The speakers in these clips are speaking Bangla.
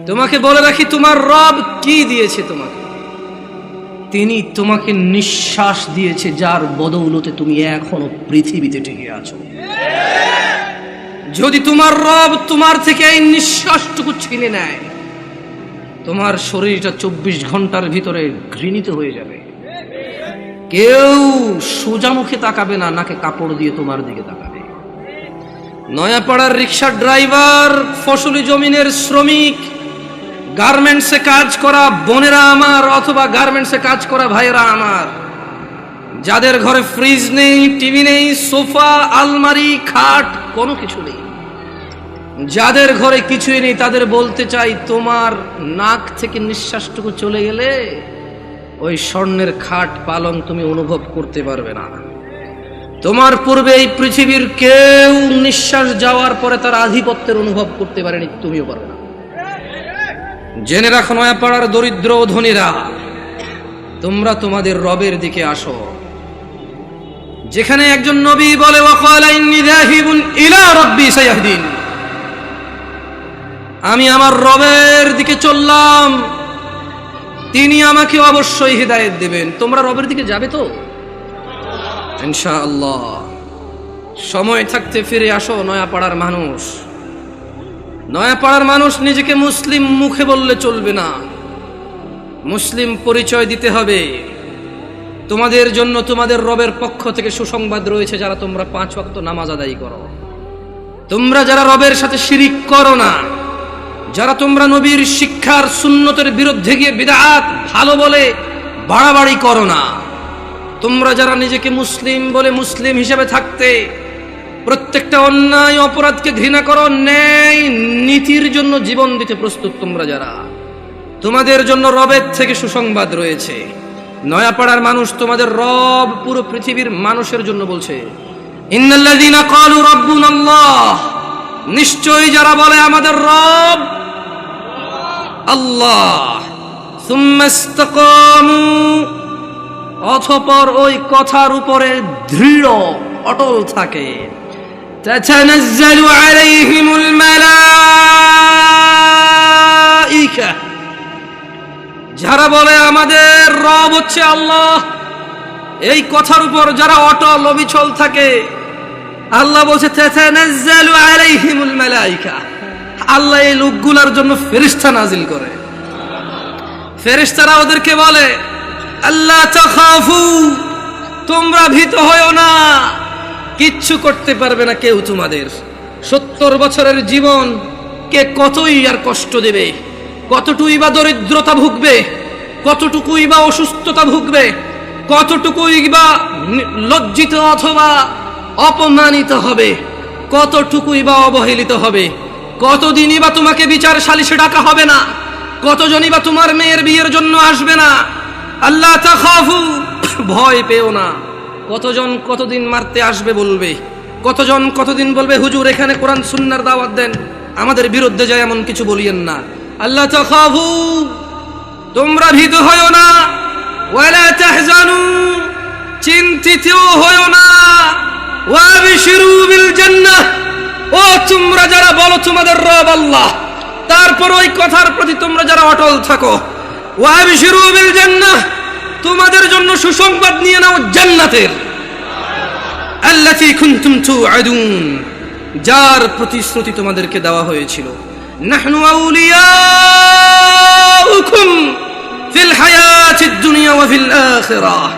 তোমাকে বলে রাখি, তোমার রব কি দিয়েছে তোমাকে? তিনি তোমাকে নিঃশ্বাস দিয়েছে, যার বদৌলতে তুমি এখনো পৃথিবীতে টিকে আছো। যদি তোমার রব তোমার থেকে এই নিঃশ্বাসটুকু ছিনে নেয়, তোমার শরীরটা 24 ঘন্টার ভিতরে ঘৃণিত হয়ে যাবে। কেউ সোজা মুখে তাকাবে না, নাকে কাপড় দিয়ে তোমার দিকে তাকাবে। নয়াপাড়ার রিক্সা ড্রাইভার, ফসলি জমিনের শ্রমিক, গার্মেন্টসে কাজ করা বোনেরা আমার, অথবা গার্মেন্টসে কাজ করা ভাইয়েরা আমার, যাদের ঘরে ফ্রিজ নেই, টিভি নেই, সোফা, আলমারি, খাট, কোনো কিছু নেই, যাদের ঘরে কিছুই নেই, তাদের বলতে চাই, তোমার নাক থেকে নিঃশ্বাসটুকু চলে গেলে ওই স্বর্ণের খাট পালং তুমি অনুভব করতে পারবে না। তোমার পূর্বে এই পৃথিবীর কেউ নিঃশ্বাস যাওয়ার পরে তার আধিপত্যের অনুভব করতে পারেনি, তুমিও পারবে না। জেনে রাখো নয়াপাড়ার দরিদ্র ও ধনীরা, তোমরা তোমাদের রবের দিকে আসো। যেখানে একজন নবী বলে, ওয়াকালা ইন্নী যাহিবুন ইলা রাব্বি সায়াহদিন, আমি আমার রবের দিকে চললাম, তিনি আমাকে অবশ্যই হিদায়াত দেবেন। তোমরা রবের দিকে যাবে তো ইনশাআল্লাহ। সময় থাকতে ফিরে আসো নয়াপাড়ার মানুষ। নয়াপাড়ার মানুষ নিজেকে মুসলিম মুখে বললে চলবে না, মুসলিম পরিচয় দিতে হবে। তোমাদের জন্য তোমাদের রবের পক্ষ থেকে সুসংবাদ রয়েছে, যারা তোমরা 5 ওয়াক্ত নামাজ আদায় করো, তোমরা যারা রবের সাথে শিরিক করো না, যারা তোমরা নবীর শিক্ষার সুন্নতের বিরুদ্ধে গিয়ে বিদআত ভালো বলে বাড়াবাড়ি করো না, তোমরা যারা নিজেকে মুসলিম বলে মুসলিম হিসেবে থাকতে প্রত্যেকটা অন্যায় অপরাধকে ঘৃণা করো, ন্যায় নীতির জন্য জীবন দিতে প্রস্তুত, তোমরা যারা, তোমাদের জন্য রবের থেকে সুসংবাদ রয়েছে। নয়াপাড়ার মানুষ, তোমাদের রব পুরো পৃথিবীর মানুষের জন্য বলছে, ইন্নাল্লাযীনা ক্বালু রাব্বুনাল্লাহ, নিশ্চয়ই যারা বলে আমাদের রব আল্লাহ, সুম্মা ইসতাকামু, অতঃপর ওই কথার উপরে দৃঢ় অটল থাকে, তাতানাজ্জালু আলাইহিমুল মালাইকা, যারা বলে আমাদের রব হচ্ছে আল্লাহ, এই কথার উপর যারা অটল অবিচল থাকে, আল্লাহ বলছে তাতানাজ্জালু আলাইহিমুল মালাইকা, আল্লাহ এই লোকগুলোর জন্য ফেরেশতা নাজিল করে। ফেরেশতারা ওদেরকে বলে, আল্লাহ তাখাফু, তোমরা ভীত হয়ো না, কিচ্ছু করতে পারবে না কেউ তোমাদের। 70 বছরের জীবন কে কতই আর কষ্ট দেবে, কতটুকুই বা দরিদ্রতা ভুগবে, কতটুকুই বা অসুস্থতা ভুগবে, কতটুকুই বা লজ্জিত অথবা অপমানিত হবে, কতটুকুই বা অবহেলিত হবে, কতদিনই বা তোমাকে বিচার সালিশে ডাকা হবে না, কতজনই বা তোমার মেয়ের বিয়ের জন্য আসবে না। আল্লাহ তাখাফু, ভয় পেও না। কতজন কতদিন মারতে আসবে বলবে, কতজন কতদিন বলবে হুজুর এখানে কোরআন সুন্নাহর দাওয়াত দেন, আমাদের বিরুদ্ধে যায় এমন কিছু বলিয়েন না। আল্লাহ তাখাফু, তোমরা ভীত হয়ো না, ওয়ালা তাহজানু, চিন্তিত হয়ো না, ওয়াবিশিরু বিল জান্নাহ, ও তোমরা যারা বলো তোমাদের রব আল্লাহ, তারপর ওই কথার প্রতি তোমরা যারা অটল থাকো, ওয়াবিশিরু বিল জান্নাহ, তোমাদের জন্য সুসংবাদ নিয়ে নাও জান্নাতের, আল্লাতী কুনতুম তুআদুন, যার প্রতিশ্রুতি তোমাদেরকে দেওয়া হয়েছিল। নাহনু আউলিয়াউকুম ফিল হায়াতিদ দুনিয়া ওয়া ফিল আখিরাহ,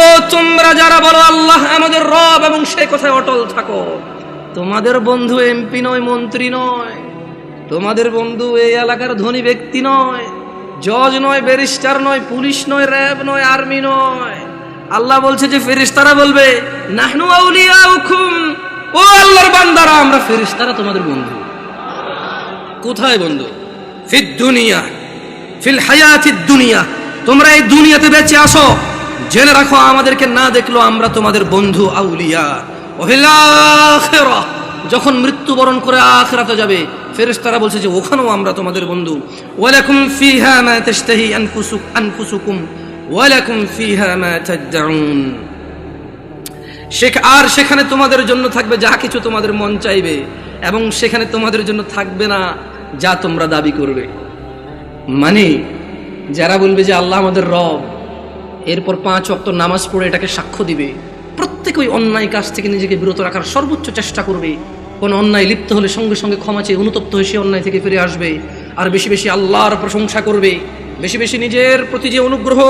ও তোমরা যারা বলো আল্লাহ আমাদের রব এবং সেই কথায় অটল থাকো, তোমাদের বন্ধু এমপি নয়, মন্ত্রী নয়, তোমাদের বন্ধু এই এলাকার ধনী ব্যক্তি নয়, জজ নয়, ব্যারিস্টার নয়, পুলিশ নয়, র্যাব নয়, আর্মি নয়। আল্লাহ বলছে যে ফেরেশতারা বলবে, নাহনু আউলিয়াউকুম, ও আল্লাহর বান্দারা, আমরা ফেরেশতারা তোমাদের বন্ধু। কোথায় বন্ধু? ফিদ দুনিয়া, ফিল হায়াতিদ দুনিয়া, তোমরা এই দুনিয়াতে বেঁচে আসো, জেনে রাখো আমাদেরকে না দেখলো আমরা তোমাদের বন্ধু আউলিয়া। ওয়াফিল আখিরাহ, যখন মৃত্যুবরণ করে আখিরাতে যাবে, ফেরেশতারা বলছে যে ওখানেও আমরা তোমাদের বন্ধু। ওয়ালাকুম ফিহা মা তাশতাহি আনফুসুকুম ওয়ালাকুম ফিহা মা তাদউন, আর সেখানে তোমাদের জন্য থাকবে যা কিছু তোমাদের মন চাইবে, এবং সেখানে তোমাদের জন্য থাকবে না যা তোমরা দাবি করবে। মানে যারা বলবে যে আল্লাহ আমাদের রব, এরপর 5 ওয়াক্ত নামাজ পড়ে এটাকে সাক্ষ্য দিবে, প্রত্যেক ওই অন্যায় কাজ থেকে নিজেকে বিরত রাখার সর্বোচ্চ চেষ্টা করবে। কোন অন্যায় লিপ্ত হলে সঙ্গে সঙ্গে ক্ষমা চেয়ে অনুতপ্ত হয়ে সে অন্যায় থেকে ফিরে আসবে, আর বেশি বেশি আল্লাহর প্রশংসা করবে, বেশি বেশি নিজের প্রতি যে অনুগ্রহ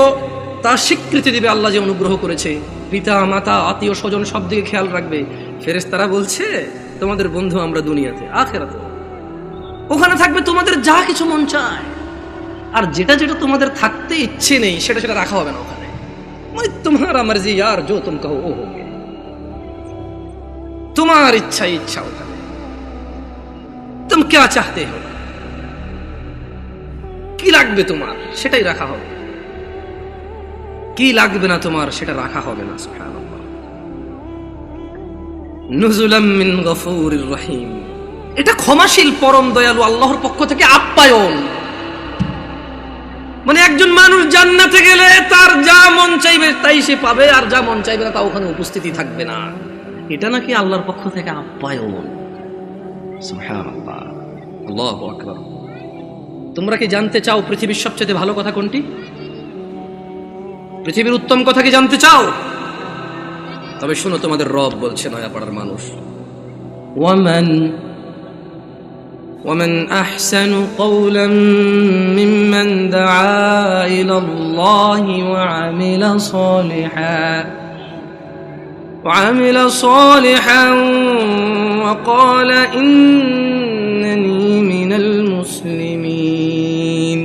তার স্বীকৃতি দিবে, আল্লাহ যে অনুগ্রহ করেছে। পিতা মাতা আত্মীয় স্বজন সব দিকে খেয়াল রাখবে। ফেরেশতারা বলছে তোমাদের বন্ধু আমরা দুনিয়াতে, আখিরাতে ওখানে থাকবে তোমাদের যা কিছু মন চায়, আর যেটা যেটা তোমাদের থাকতে ইচ্ছে নেই সেটা সেটা রাখা হবে না ওখানে। মানে তোমারা মর্জি यार जो तुम कहो वो होगे, তোমার ইচ্ছাই ইচ্ছা ওখানে। তুমি क्या चाहते हो, কি লাগবে তোমার সেটাই রাখা হবে, কি লাগবে না তোমার সেটা রাখা হবে না। সুবহানাল্লাহ। নুজুলাম মিন গফুরির রহিম, এটা ক্ষমাশীল পরম দয়ালু আল্লাহর পক্ষ থেকে আপ্যায়ন। মানে একজন মানুষ জান্নাতে গেলে তার যা মন চাইবে তাই সে পাবে, আর যা মন চাইবে না তা ওখানে উপস্থিতি থাকবে না। এটা নাকি আল্লাহর পক্ষ থেকে আপ্যায়ন। সুবহানাল্লাহ, আল্লাহু আকবার। তোমরা কি জানতে চাও পৃথিবীর সবচেয়ে ভালো কথা কোনটি? পৃথিবীর উত্তম কথা কি জানতে চাও? তবে শোনো, তোমাদের রব বলছে নয়াপাড়ার মানুষ, ومن أحسن قولا ممن دعا إلى الله وعمل صالحا وقال إنني من المسلمين।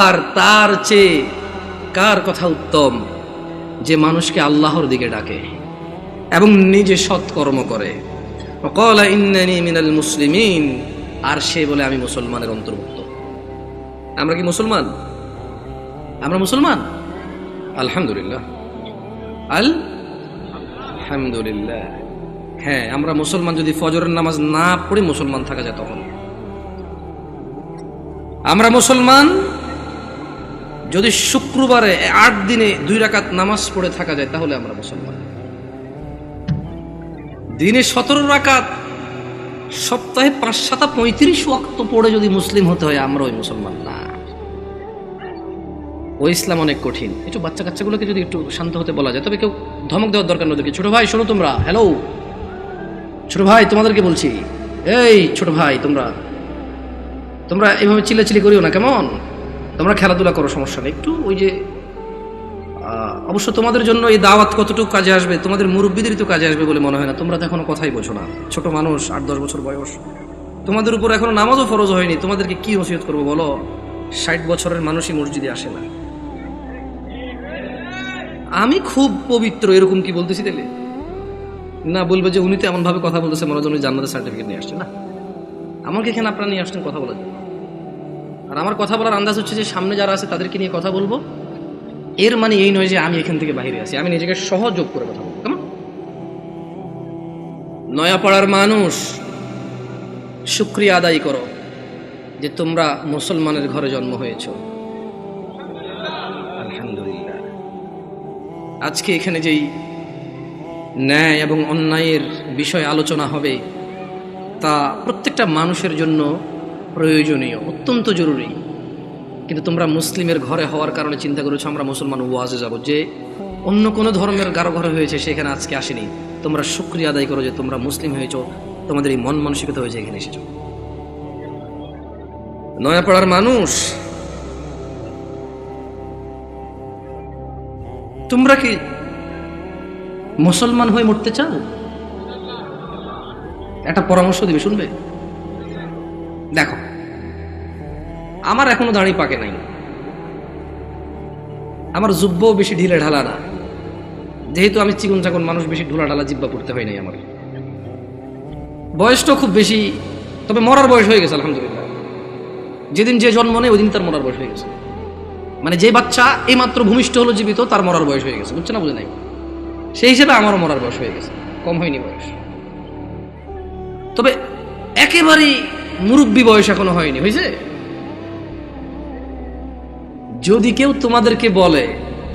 আর তার চেয়ে কার কথা উত্তম, যে মানুষকে আল্লাহর দিকে ডাকে এবং নিজে সৎকর্ম করে। وقال إنني من المسلمين, আর সে বলে আমি মুসলমানের অন্তর্ভুক্ত। আমরা কি মুসলমান? আমরা মুসলমান? আলহামদুলিল্লাহ, আলহামদুলিল্লাহ। হ্যাঁ, আমরা মুসলমান। যদি ফজরের নামাজ না পড়ে মুসলমান থাকা যায় তখন আমরা মুসলমান। যদি শুক্রবারে 8 দিনে 2 রাকাত নামাজ পড়ে থাকা যায় তাহলে আমরা মুসলমান। দিনে 17 রাকাত, সপ্তাহে 5-7-35 ওয়াক্ত পড়ে যদি মুসলিম হতে হয়, আমরা ওই মুসলমান না। ওই ইসলাম অনেক কঠিন। একটু বাচ্চা কাচ্চাগুলোকে যদি একটু শান্ত হতে বলা যায়, তবে কেউ ধমক দেওয়ার দরকার নয়। ছোট ভাই শোনো, তোমরা, হ্যালো ছোট ভাই, তোমাদেরকে বলছি, এই ছোট ভাই, তোমরা এইভাবে চিল্লাচিল্লি করিও না, কেমন? তোমরা খেলাধুলা করো, সমস্যা নেই। একটু ওই যে অবশ্য তোমাদের জন্য এই দাওয়াত কতটুকু কাজে আসবে, তোমাদের মুরব্বীদেরই তো কাজে আসবে বলে মনে হয় না। তোমরা তো এখনো কথাই বোঝো না, ছোট মানুষ, 8-10 বছর বয়স। তোমাদের উপর এখনো নামাজও ফরজ হয়নি, তোমাদেরকে কি নসিহত করবো বলো? 60 বছরের মানুষই মসজিদে আসে না। আমি খুব পবিত্র এরকম কি বলতেছি তাহলে? না, বলবে যে উনি তো এমন ভাবে কথা বলতেছে মনে হয় জান্নাতের সার্টিফিকেট নিয়ে আসছে। না, আমাকে এখানে আপনারা নিয়ে আসছেন কথা বলার জন্য, আর আমার কথা বলার আন্দাজ হচ্ছে যে সামনে যারা আছে তাদেরকে নিয়ে কথা বলবো। এর মানে এই নয় যে আমি এখান থেকে বাইরে আছি, আমি নিজেকে সহযোগ করে কথা বলবো। কেমন? নয়াপাড়ার মানুষ, শুকরিয়া আদায় করো যে তোমরা মুসলমানের ঘরে জন্ম হয়েছ। আলহামদুলিল্লাহ। আজকে এখানে যেই ন্যায় এবং অন্যায়ের বিষয় আলোচনা হবে তা প্রত্যেকটা মানুষের জন্য প্রয়োজনীয়, অত্যন্ত জরুরি। কিন্তু তোমরা মুসলিমের ঘরে হওয়ার কারণে চিন্তা করেছো আমরা মুসলমান ওয়াজে যাব, যে অন্য কোনো ধর্মের কারো ঘরে হয়েছে সেখানে আজকে আসেনি। তোমরা শুকরিয়া আদায় করো যে তোমরা মুসলিম হয়েছো, তোমাদের এই মন মানসিকতা হয়েছে এখানে এসেছো। নয়াপাড়ার মানুষ, তোমরা কি মুসলমান হয়ে মরতে চাও? একটা পরামর্শ দিবে, শুনবে? দেখো, আমার এখনো দাড়ি পাকে নাই, আমার জুব্বাও বেশি ঢিলে ঢালা না, যেহেতু আমি চিকন চাকন মানুষ, বেশি ঢোলা ঢালা জিব্বা পড়তে হয় নাই। আমার বয়সটাও খুব বেশি, তবে মরার বয়স হয়ে গেছে আলহামদুলিল্লাহ। যেদিন যে জন্ম নেই ওই দিন তার মরার বয়স হয়ে গেছে। মানে যে বাচ্চা এইমাত্র ভূমিষ্ঠ হলো জীবিত, তার মরার বয়স হয়ে গেছে, বুঝছে না? বুঝে নাই? সেই হিসেবে আমারও মরার বয়স হয়ে গেছে, কম হয়নি বয়স। তবে একেবারেই মুরব্বী বয়স এখনো হয়নি, হয়েছে? যদি কেউ তোমাদেরকে বলে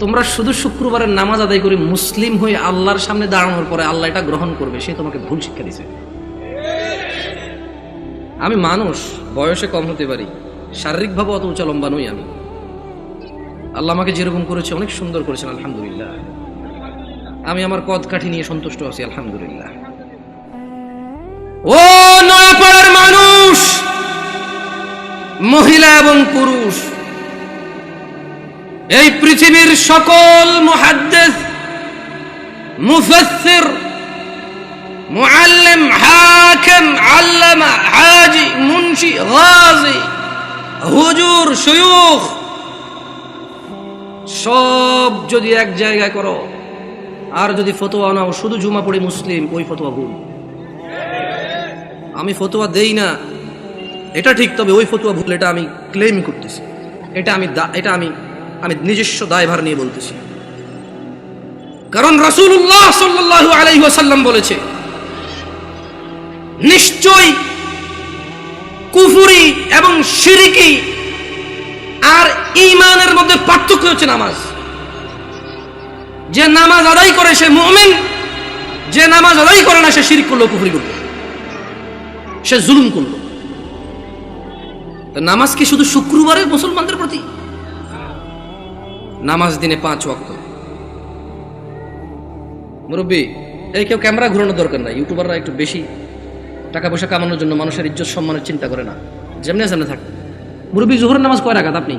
তোমরা শুধু শুক্রবারের নামাজ আদায় করে মুসলিম হয়ে আল্লাহর সামনে দাঁড়ানোর পরে আল্লাহ এটা গ্রহণ করবে, সে তোমাকে ভুল শিক্ষা দিছে। আমি মানুষ, বয়সে কম হতে পারি, শারীরিকভাবে অত উঁচা লম্বা নই আমি। আল্লাহ আমাকে যেরকম করেছে অনেক সুন্দর করেছেন, আলহামদুলিল্লাহ। আমি আমার কদ কাঠি নিয়ে সন্তুষ্ট আছি, আলহামদুলিল্লাহ। ও নয়াপাড়ার মানুষ, মহিলা এবং পুরুষ, এই পৃথিবীর সকল মুহাদ্দিস, মুফাসসির, মুআল্লিম, হাকিম, আল্লামা, হাজি, মুন্সি, গাজী, হুজুর, শায়খ, সব যদি এক জায়গায় করো আর যদি ফতোয়া নাও শুধু জুমা পড়ে মুসলিম, ওই ফতোয়া ভুল। আমি ফতোয়া দেই না এটা ঠিক, তবে ওই ফতোয়া ভুল, এটা আমি ক্লেম করতেছি, এটা আমি নিজস্ব দায়ভার নিয়ে বলতেছি। কারণ রাসূলুল্লাহ সাল্লাল্লাহু আলাইহি ওয়াসাল্লাম বলেছে, নিশ্চয় কুফরি এবং শিরকি আর ঈমানের মধ্যে পার্থক্য হচ্ছে নামাজ। যে নামাজ আদায় করে সে মুমিন, যে নামাজ আদায় করে না সে শিরক করলো, কুফরি করলো, সে জুলুম করলো। নামাজ কি শুধু শুক্রবারে মুসলমানদের প্রতি? নামাজ দিনে 5 ওয়াক্ত। মুরব্বী, এই কেউ ক্যামেরা ঘোরানোর দরকার নাই। ইউটিউবাররা একটু বেশি টাকা পয়সা কামানোর জন্য মানুষের ইজ্জত সম্মানের চিন্তা করে না, যেমনি সামনে থাকে। মুরব্বী, জোহরের নামাজ কয় রাকাত? আপনি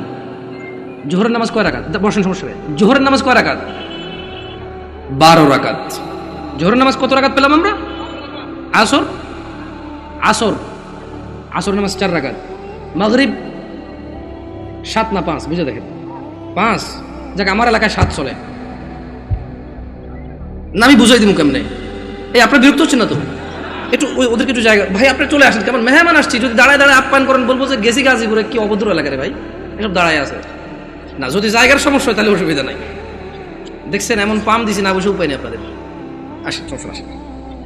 জোহরের নামাজ কয় রাকাত? বসেন, সমস্যা নেই। জোহরের নামাজ কয় রাকাত? 12 রাকাত। জোহরের নামাজ কত রাকাত পেলাম আমরা? আসর নামাজ 4 রাকাত। মাগরিব 7 না 5? বুঝে দেখেন, 5। যাক, আমার এলাকায় 7 চলে না, আমি বুঝাই দিব কেমনে। এই আপনার বিরক্ত হচ্ছেন না তো? একটু ওদেরকে একটু জায়গা, ভাই আপনি চলে আসেন, কেমন মেহমান আসছি, যদি দাঁড়ায় দাঁড়ায় আপ্যায়ন করেন, বলবো যে গেছি গাজীপুরে, কি অভদ্র এলাকা রে ভাই, এসব দাঁড়ায় আছে না। যদি জায়গার সমস্যা হয় তাহলে অসুবিধা নাই। দেখছেন এমন পাম দিছি না, বসে উপায় নেই আপনাদের। আসেন, আসেন।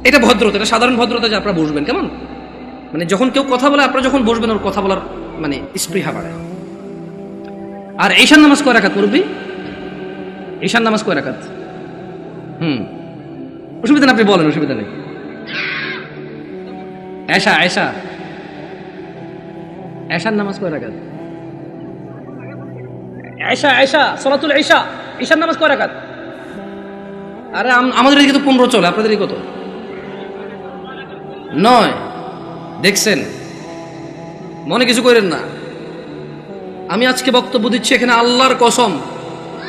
এটা ভদ্রতা, এটা সাধারণ ভদ্রতা যে আপনারা বসবেন, কেমন মানে যখন কেউ কথা বলে আপনারা যখন বসবেন ওর কথা বলার মানে স্পৃহা বাড়ে। আর ঈশার নামাজ কয় রাকাত মুরব্বী? ঈশার নামাজ কয় রাকাত? অসুবিধা না, আপনি বলেন, অসুবিধা নেই। এশার নামাজ কয় রাকাত? সালাতুল ঈশা, ঈশার নামাজ কয় রাকাত? আরে আমাদের এদিকে তো 15 চলে, আপনাদের কত? 9। দেখছেন, মনে কিছু করেন না। আমি আজকে বক্তব্য দিচ্ছি এখানে আল্লাহর কসম,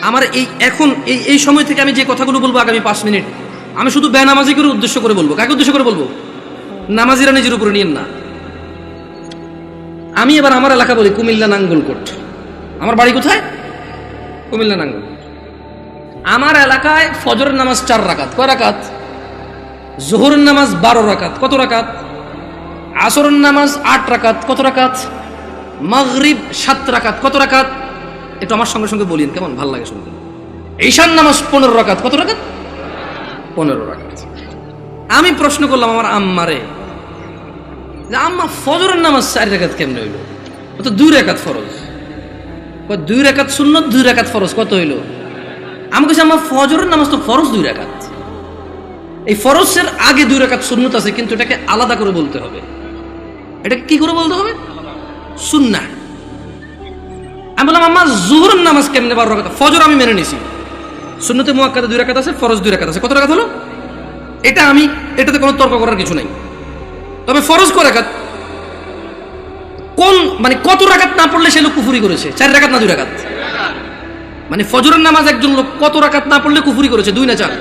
আমার এই সময় থেকে আমি যে কথাগুলো বলবো আগামী 5 মিনিট, আমি শুধু বেনামাজিকে উদ্দেশ্য করে বলবো। কাকে উদ্দেশ্য করে বলবো? নামাজিরা নিজের উপরে নিয়েন না। আমি এবার আমার এলাকা বলি, কুমিল্লা নাঙ্গলকোট। আমার বাড়ি কোথায়? কুমিল্লা নাঙ্গলকোট। আমার এলাকায় ফজরের নামাজ 4 রাকাত। কয় রাকাত? জোহরের নামাজ 12 রাকাত। কত রাকাত? আসরের নামাজ 8 রাকাত। কত রাকাত? মাগরিব 7 রাকাত। কত রাকাত? একটু আমার সঙ্গে সঙ্গে বলিন, কেমন ভালো লাগে শুনতে। ঈশার নামাজ 15 রাকাত। কত রাকাত? 15 রাকাত। আমি প্রশ্ন করলাম আমার আম্মারে, যে আম্মা ফজরের নামাজ 4 রাকাত কেমনে হইল? কত? 2 রাকাত ফরজ। 2 রাকাত সুন্নত, 2 রাকাত ফরজ। কত হইল? আমি কাছে আমার ফজরের নামাজ তো ফরজ 2 রাকাত। এই ফরজের আগে 2 রাকাত সুন্নত আছে, কিন্তু এটাকে আলাদা করে বলতে হবে। এটাকে কি করে বলতে হবে? সুন্নাহ। আমি বললাম আম্মা জোহরের নামাজ কেমনে 12 রাকাত? ফজর আমি মেনে নিছি, সুন্নতে মুআক্কাদা 2 রাকাত আছে, ফরজ 2 রাকাত আছে। কত রাকাত হলো? এটাতে কোনো তর্ক করার কিছু নাই। তবে ফরজ কয় রাকাত? মানে কত রাকাত না পড়লে সে লোক কুফরি করেছে? 4 রাকাত না 2 রাকাত? মানে ফজরের নামাজ একজন লোক কত রাকাত না পড়লে কুফরি করেছে? 2 না 4?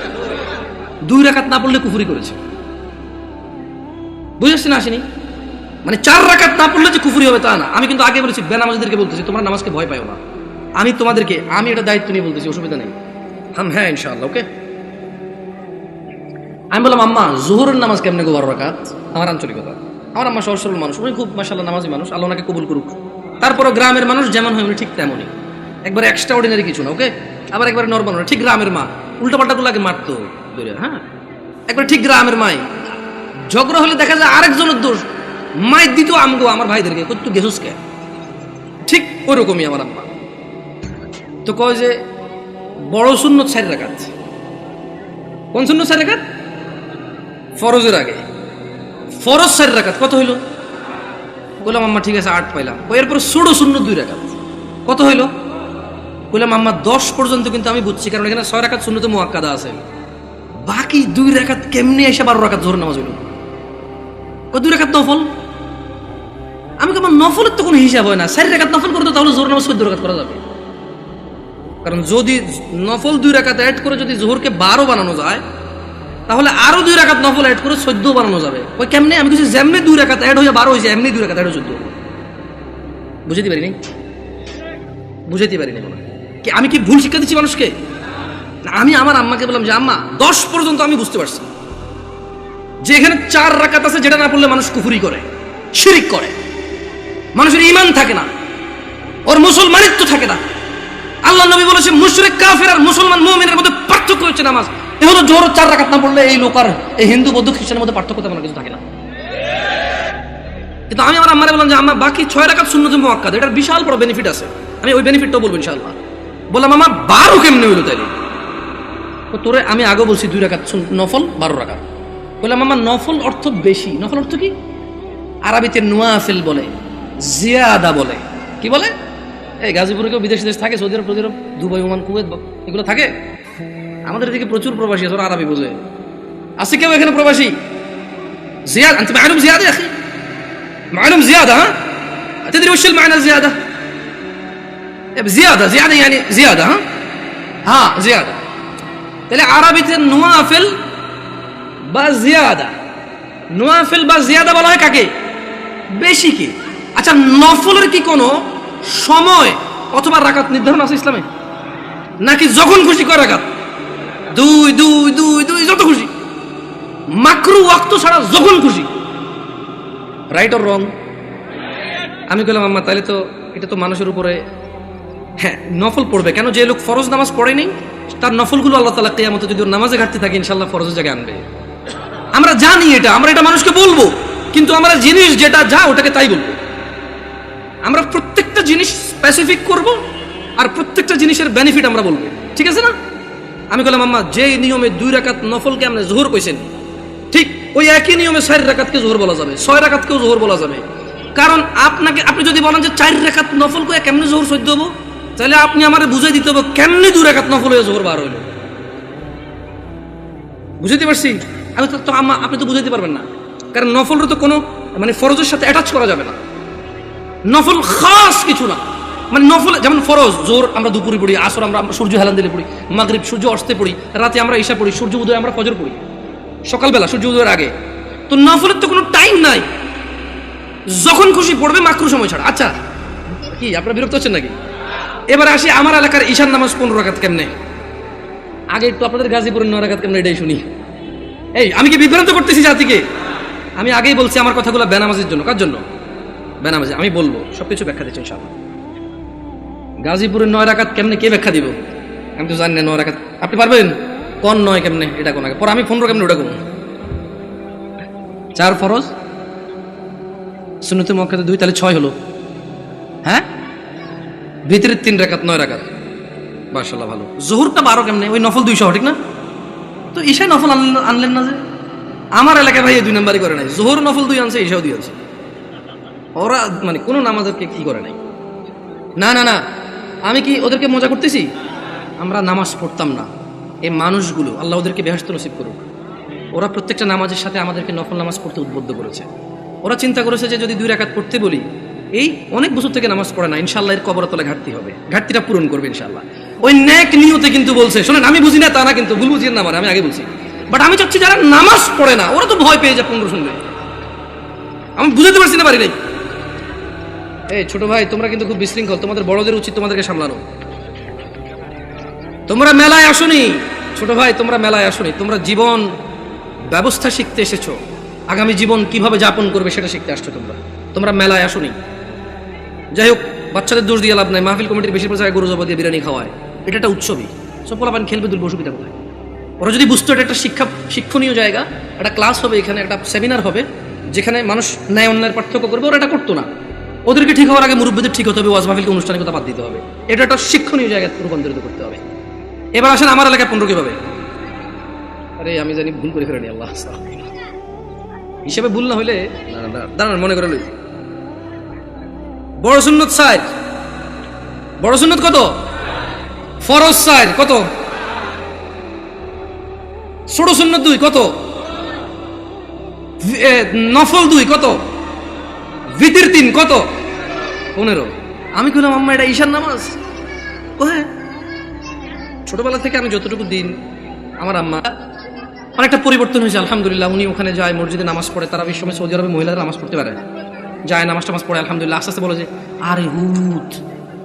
2 রাকাত না পড়লে কুফরি করেছে। বুঝেছি না? আসেনি? মানে 4 রাকাত না পড়লে যে কুফরি হবে তা না। আমি কিন্তু আগে বলেছি, বেনামাজিদেরকে বলতেছি তোমরা নামাজকে ভয় পাও না। আমি এটা দায়িত্ব নিয়ে বলতেছি, অসুবিধা নেই। হ্যাঁ ইনশাআল্লাহ, ওকে। আমি বললাম আম্মা জোহরের নামাজ কেমনে গো 12 রাকাত? আমার আঞ্চলিকতা। আমার আম্মা সহজ সরল মানুষ, উনি খুব মাশাআল্লাহ নামাজি মানুষ, আল্লাহ ওনাকে কবুল করুক। তারপরও গ্রামের মানুষ যেমন হয় উনি ঠিক তেমনই, একবার এক্সট্রা অর্ডিনারি কিছু না, ওকে। আবার একবার নরমাল না, ঠিক গ্রামের মা। উল্টাপাল্টা গুলো আগে মারতো ধরে, হ্যাঁ, একবার ঠিক গ্রামের মাই। ঝগড়া হলে দেখা যায় আরেকজনের দোষ, মায়ের দিত আমগো আমার ভাইদেরকে, কত গেছুস কে, ঠিক ওরকমই আমার আম্মা। তো কয় যে বড় সুন্নত 4 রাকাত। কোন সুন্নত 4 রাকাত? ফরজের আগে। ফরজ 4 রাকাত। কত হইল? বললাম আম্মা ঠিক আছে 8 পাইলাম। এরপর ষোড়ো শূন্য 2 রাকাত, কত হইলো? বললাম আম্মা 10 পর্যন্ত কিন্তু আমি বুঝছি, কারণ এখানে 6 রাকাত সুন্নত মুআক্কাদা আছে, বাকি 2 রাকাত কেমনে এসে 12 রাকাত জোহর নামাজ হইল? 2 রাকাত নফল। আমি আমার নফলের তো কোনো হিসাব হয় না, 4 রাকাত নফল করতো তাহলে জোহর নামাজ 14 রাকাত করা যাবে। কারণ যদি নফল 2 রাকাত অ্যাড করে যদি জোহরকে 12 বানানো যায়, তাহলে আরো 2 রাকাত নফল অ্যাড করে 14 বানানো যাবে। ওই কেমনে? আমি কিছু যেমনি 2 রাকাত অ্যাড হয়ে 12 হয়েছে, এমনি 2 রাকাত অ্যাড হয়ে 14। বুঝাইতে পারিনি? বুঝাইতে পারিনি মনে কি? আমি কি ভুল শিক্ষা দিচ্ছি মানুষকে? আমি আমার আম্মাকে বললাম যে আম্মা 10 পর্যন্ত আমি বুঝতে পারছি যে এখানে 4 রাকাত আছে, যেটা না পড়লে মানুষ কুফরি করে, শিরিক করে, মানুষের ঈমান থাকে না, ওর মুসলমানিত্ব থাকে না। আল্লাহ নবী বলেছে মুশরিক কাফের আর মুসলমান মুমিনের মধ্যে পার্থক্য হচ্ছে নামাজ। এ হলো জোহর 4 রাকাত না পড়লে এই লোক আর এই হিন্দু বৌদ্ধ খ্রিস্টানের মধ্যে পার্থক্য তেমন কিছু থাকে না। কিন্তু আমি আমার আম্মারে বললাম যে আম্মা বাকি 6 রাকাত সুন্নত মুআক্কাদা, এটার বিশাল বড় বেনিফিট আছে, আমি ওই বেনিফিটটাও বলবো ইনশাআল্লাহ। বললাম আমার 12 কেমনে হইলো তাইলে? তোরে আমি আগে বলছি 2 রাকাত নফল 12 রাকাত। বললাম আমার নফল অর্থ বেশি। নফল অর্থ কি? আরবিতে নওয়াফিল বলে, জিয়াদা বলে। কি বলে? এই গাজীপুরে কেউ বিদেশ দেশ থাকে, সৌদি আরব, দুবাই, ওমান, কুয়েত, এগুলো থাকে। আমাদের এদিকে প্রচুর প্রবাসী আছে, ওরা আরবি বোঝে। আছে কেউ এখানে প্রবাসী? জিয়াদ انت معلوم زياده يا اخي معلوم زياده ها تدري وش المعنى الزياده زياده يعني زياده ها زياده তাহলে আরবিতে নওয়াফিল বা জিয়াদা, নওয়াফিল বা জিয়াদা বলা হয় কাকে? বেশি কি? আচ্ছা নফলের কি কোনো সময় অথবা রাকাত নির্ধারণ আছে ইসলামে? নাকি যখন খুশি কয় রাকাত? 2 যত খুশি, মাকরু ওয়াক্ত ছাড়া যখন খুশি। Right or wrong? আমি বললাম আম্মা তাহলে তো এটা তো মানুষের উপরে, হ্যাঁ নফল পড়বে কেন? যে লোক ফরজ নামাজ পড়েনি তার নফলগুলো আল্লাহ তাআলা কিয়ামতে যদি ওর নামাজে ঘাটতি থাকে ইনশাআল্লাহ ফরজের জায়গায় আনবে। আমরা জানি এটা, আমরা এটা মানুষকে বলবো, কিন্তু আমরা জিনিস যেটা যা ওটাকে তাই বলবো। আমরা প্রত্যেকটা জিনিস স্পেসিফিক করব আর প্রত্যেকটা জিনিসের বেনিফিট আমরা বলবো, ঠিক আছে না? আমি বললাম আম্মা যে নিয়মে 2 রাকাত নফলকে আপনি জোহর কইছেন, ঠিক ওই একই নিয়মে 4 রাকাতকে জোহর বলা যাবে, 6 রাকাতকেও জোহর বলা যাবে। কারণ আপনি যদি বলেন যে 4 রাকাত নফল কয়ে কেমনে জোহর সহ্য হবো, তাহলে আপনি আমারে বুঝাই দিতে হবে কেমনে 2 রাকাত নফল হয়ে জোহর বার হইল। বুঝাইতে পারছি? আমি তো আম্মা আপনি তো বুঝাইতে পারবেন না, কারণ নফলের তো কোনো মানে ফরজের সাথে অ্যাটাচ করা যাবে না। নফল খাস কিছু না, মানে নফল যেমন ফরজ জোর আমরা দুপুরে পড়ি, আসর আমরা সূর্য হেলান দিলে পড়ি, মাগরিব সূর্য অস্তে পড়ি, রাতে আমরা ঈশা পড়ি, সূর্য উদয় আমরা ফজর পড়ি, সকালবেলা সূর্য উদয়ের আগে। তো নফলের তো কোনো টাইম নাই, যখন খুশি পড়বে মাকরু সময় ছাড়া। আচ্ছা কি আপনারা বিরক্ত হচ্ছেন নাকি? এবারে আসি আমার এলাকার ঈশার নামাজ 15 রাকাত কেমনে। আগে একটু আপনাদের গাজীপুরের 9 রাকাত কেমনে এটাই শুনি। এই আমি কি বিভ্রান্ত করতেছি জাতিকে? আমি আগেই বলছি আমার কথাগুলো বেনামাজের জন্য। কার জন্য? বেনামাজি। আমি বলবো সবকিছু ব্যাখ্যা দিচ্ছি ইনশাআল্লাহ। গাজীপুরের 9 রাকাত কেমনে কে ব্যাখ্যা দিব? আমি তো জানি না 9 রাকাত। আপনি পারবেন? কোন 9 কেমনে এটা কোন আগে পরে আমি 15 কেমনে ওটা কোন? 4 ফরজ সুন্নতে মুআক্কাদা 2, তাহলে 6 হলো। হ্যাঁ ভিতরে 3 রাকাত 9 রাকাত। মাশাআল্লাহ ভালো। জোহরটা 12 কেমনে? ওই নফল 200 ঠিক না? তো ঈশা নফল আনলেন না যে? আমার এলাকায় ভাই 2 নাম্বারই করে নাই, জোহর নফল 2 আনছে, ঈশাও 2 আনছে। ওরা মানে কোনো নামাজকে কি করে নাই। না না না, আমি কি ওদেরকে মজা করতেছি? আমরা নামাজ পড়তাম না, এই মানুষগুলো আল্লাহ ওদেরকে বেহেশত নসিব করুক, ওরা প্রত্যেকটা নামাজের সাথে আমাদেরকে নফল নামাজ পড়তে উদ্বুদ্ধ করেছে। ওরা চিন্তা করেছে যে যদি 2 রাকাত পড়তে বলি, এই অনেক বছর থেকে নামাজ পড়ে না, ইনশাআল্লাহ এর কবরের তলায় ঘাটতি হবে, ঘাটতিটা পূরণ করবে ইনশাআল্লাহ। ওই নেক নিয়তে কিন্তু বলছে। শোনেন আমি বুঝি না তা না, কিন্তু ভুল বুঝিয়ে না, আমি আগে বলছি। বাট আমি চাচ্ছি যারা নামাজ পড়ে না ওরা তো ভয় পেয়ে যায় 15 শুনবে। আমি বুঝাতে পারছি না, পারি নাই। এই ছোট ভাই তোমরা কিন্তু খুব বিশৃঙ্খল, তোমাদের বড়দের উচিত তোমাদেরকে সামলানো। তোমরা মেলায় আসোনি ছোট ভাই, তোমরা মেলায় আসোনি, তোমরা জীবন ব্যবস্থা শিখতে এসেছো, আগামী জীবন কিভাবে যাপন করবে সেটা শিখতে আসছো। তোমরা মেলায় আসোনি। যাই হোক, বাচ্চাদের দোষ দিয়ে লাভ নাই। মাহফিল কমিটির বেশিরভাগ জায়গায় গরু জবা দিয়ে বিরিয়ানি খাওয়ায়, এটা একটা উৎসবই। সব পোলাপান খেলবে, দুর্ব অসুবিধা কোথায়? ওরা যদি বুঝতো এটা একটা শিক্ষণীয় জায়গা, একটা ক্লাস হবে এখানে, একটা সেমিনার হবে যেখানে মানুষ ন্যায় অন্যায়ের পার্থক্য করবে, ওরা এটা করতো না। ওদেরকে ঠিক হওয়ার আগে মুরব্বীদের ঠিক হতে হবে, ওয়াজ মাহফিলকে আনুষ্ঠানিকতা বাদ দিতে হবে, এটা একটা শিক্ষণীয় জায়গায় রূপান্তরিত করতে হবে। এবার আসেন আমার এলাকায় 15 কিভাবে? আরে আমি জানি ভুল করে ফেলেনি, আল্লাহ হিসেবে ভুল না হইলে দাঁড়ান মনে করে লই। বড় সুন্নত 60, বড় সুন্নত কত? ফরজ 60 কত? ছোট সুন্নত 2 কত? নফল 2 কত? ভিতর 3 কত? 15। আমি কইলাম আম্মা এটা ঈশার নামাজ? ও হ্যাঁ। ছোটবেলা থেকে আমি যতটুকু দিন, আমার আম্মা অনেকটা পরিবর্তন হয়েছে আলহামদুলিল্লাহ। উনি ওখানে যায়, মসজিদে নামাজ পড়ে। তারা এই সময় সৌদি আরবে মহিলারা নামাজ পড়তে পারে, যায় নামাজ টামাজ পড়ে আলহামদুলিল্লাহ। আস্তে আস্তে বলে যে আরে হুত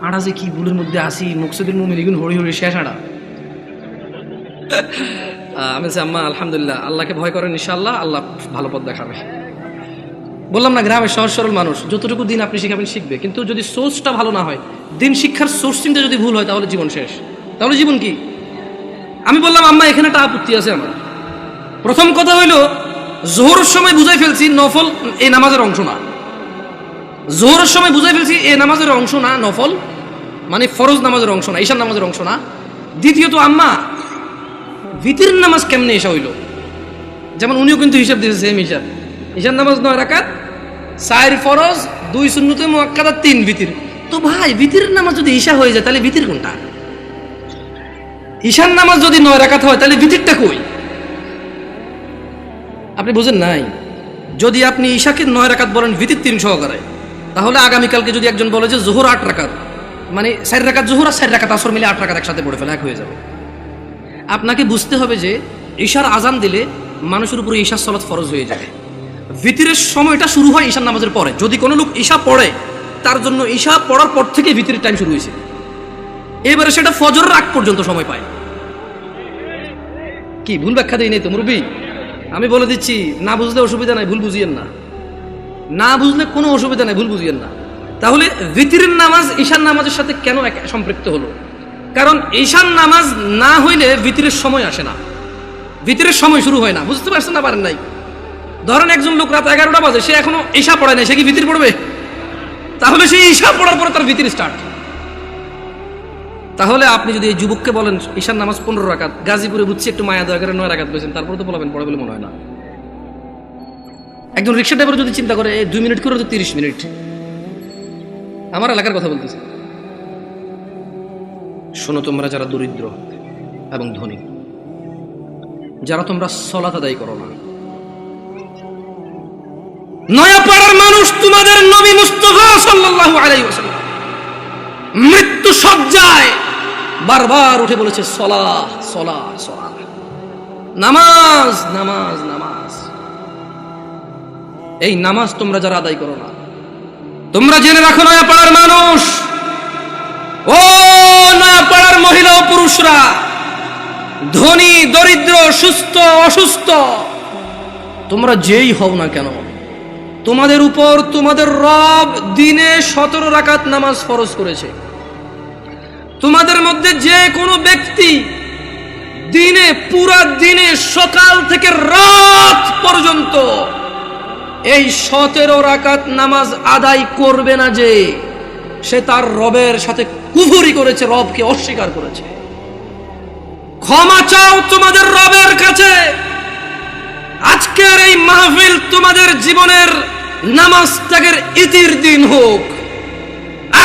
আড়া যে কি ভুলের মধ্যে আসি, মকসুদুল মুমিন এগুন হরি হরি শেষ আড়া। আমি বলছি আম্মা আলহামদুলিল্লাহ, আল্লাহকে ভয় করেন, ইনশাআল্লাহ আল্লাহ ভালো পথ দেখাবে। বললাম না, গ্রামের সহজ সরল মানুষ, যতটুকু দিন আপনি শিখাবেন শিখবে, কিন্তু যদি সোর্সটা ভালো না হয়, দিন শিক্ষার সোর্সিংটা যদি ভুল হয়, তাহলে জীবন শেষ। তাহলে জীবন কি? আমি বললাম আম্মা এখানে একটা আপত্তি আছে আমার। প্রথম কথা হইলো, জোহরের সময় বুঝাই ফেলছি নফল এই নামাজের অংশ না। জোহরের সময় বুঝাই ফেলছি এই নামাজের অংশ না, নফল মানে ফরজ নামাজের অংশ না, ঈশার নামাজের অংশ না। দ্বিতীয়ত আম্মা ভিতর নামাজ কেমনে এসা হইল? যেমন উনিও কিন্তু হিসাব দিয়েছে সেম হিসাব। ঈশার নামাজ 9 রাকাত, 4 ফরজ, 2 সুন্নতে মুআক্কাদা, 3 ভিতর। তো ভাই ভিতরের নামাজ যদি ঈশা হয়ে যায়, তাহলে ভিতর কোনটা? ঈশার নামাজ যদি 9 রাকাত হয়, তাহলে ভিতরটা কই? আপনি বুঝেন নাই? যদি আপনি ঈশাকে 9 রাকাত বলেন ভিতর 3 সহকারে, তাহলে আগামীকালকে যদি একজন বলে যে জোহর 8 রাকাত, মানে 4 রাকাত জোহর আর 4 রাকাত আসর মিলে 8 রাকাত একসাথে পড়ে ফেলে, এক হয়ে যাবে। আপনাকে বুঝতে হবে যে ঈশার আজান দিলে মানুষের উপরে ঈশার সালাত ফরজ হয়ে যাবে। ভিতরের সময়টা শুরু হয় ঈশার নামাজের পরে। যদি কোনো লোক ঈশা পড়ে, তার জন্য ঈশা পড়ার পর থেকে ভিতরের টাইম শুরু হয়েছে, এবারে সেটা ফজরের আগ পর্যন্ত সময় পায়। কি ভুল ব্যাখ্যা দেই নাই তো মুরব্বি? আমি বলে দিচ্ছি, না বুঝলে অসুবিধা নাই, ভুল বুঝিয়েন না। না বুঝলে কোনো অসুবিধা নাই, ভুল বুঝিয়েন না। তাহলে ভিতরের নামাজ ঈশার নামাজের সাথে কেন সম্পৃক্ত হলো? কারণ ঈশার নামাজ না হইলে ভিতরের সময় আসে না, ভিতরের সময় শুরু হয় না। বুঝতে পারছেন না? পারেন নাই? ধরেন একজন লোক রাত 11টা বাজে, সে এখনো ঈশা পড়ায় নাই, সে কি ভিতর পড়বে? তাহলে সে ঈশা পড়ার পরে তার ভিতর স্টার্ট। তাহলে আপনি যদি এই যুবককে বলেন ঈশার নামাজ 15 রাকাত, গাজীপুরে বুঝছি একটু মায়া দয়া করে 9 রাকাত বলেছেন, তারপরে তো বলবেন পড়ে বলে মনে হয় না। একজন রিক্সা ড্রাইভার যদি চিন্তা করে 2 মিনিট করে তো 30 মিনিট। আমার এলাকার কথা বলতেছি। শোনো, তোমরা যারা দরিদ্র এবং ধনী, যারা তোমরা সালাত আদায় করো না, নয়াপাড়ার মানুষ তোমাদের নবী মুস্তাফা সাল্লাল্লাহু আলাইহি ওয়াসাল্লাম মৃত্যু সজ্জায় বারবার উঠে বলেছে সালাহ সালাহ সালাহ, নামাজ নামাজ নামাজ। এই নামাজ তোমরা যারা আদায় করো না, তোমরা জেনে রাখো নয়াপাড়ার মানুষ, ও নয়াপাড়ার মহিলা ও পুরুষরা, ধনী দরিদ্র, সুস্থ অসুস্থ, তোমরা যেই হও না কেন, তোমাদের উপর তোমাদের রব দিনে 17 রাকাত নামাজ ফরজ করেছে। তোমাদের মধ্যে যে কোনো ব্যক্তি দিনে, পুরা দিনে সকাল থেকে রাত পর্যন্ত এই 17 রাকাত নামাজ আদায় করবে না, যে সে তার রবের সাথে কুফরি করেছে, রবকে অস্বীকার করেছে। ক্ষমা চাও তোমাদের রবের কাছে। আজকের এই মাহফিল তোমাদের জীবনের নামাজ ত্যাগের ইতির দিন হোক।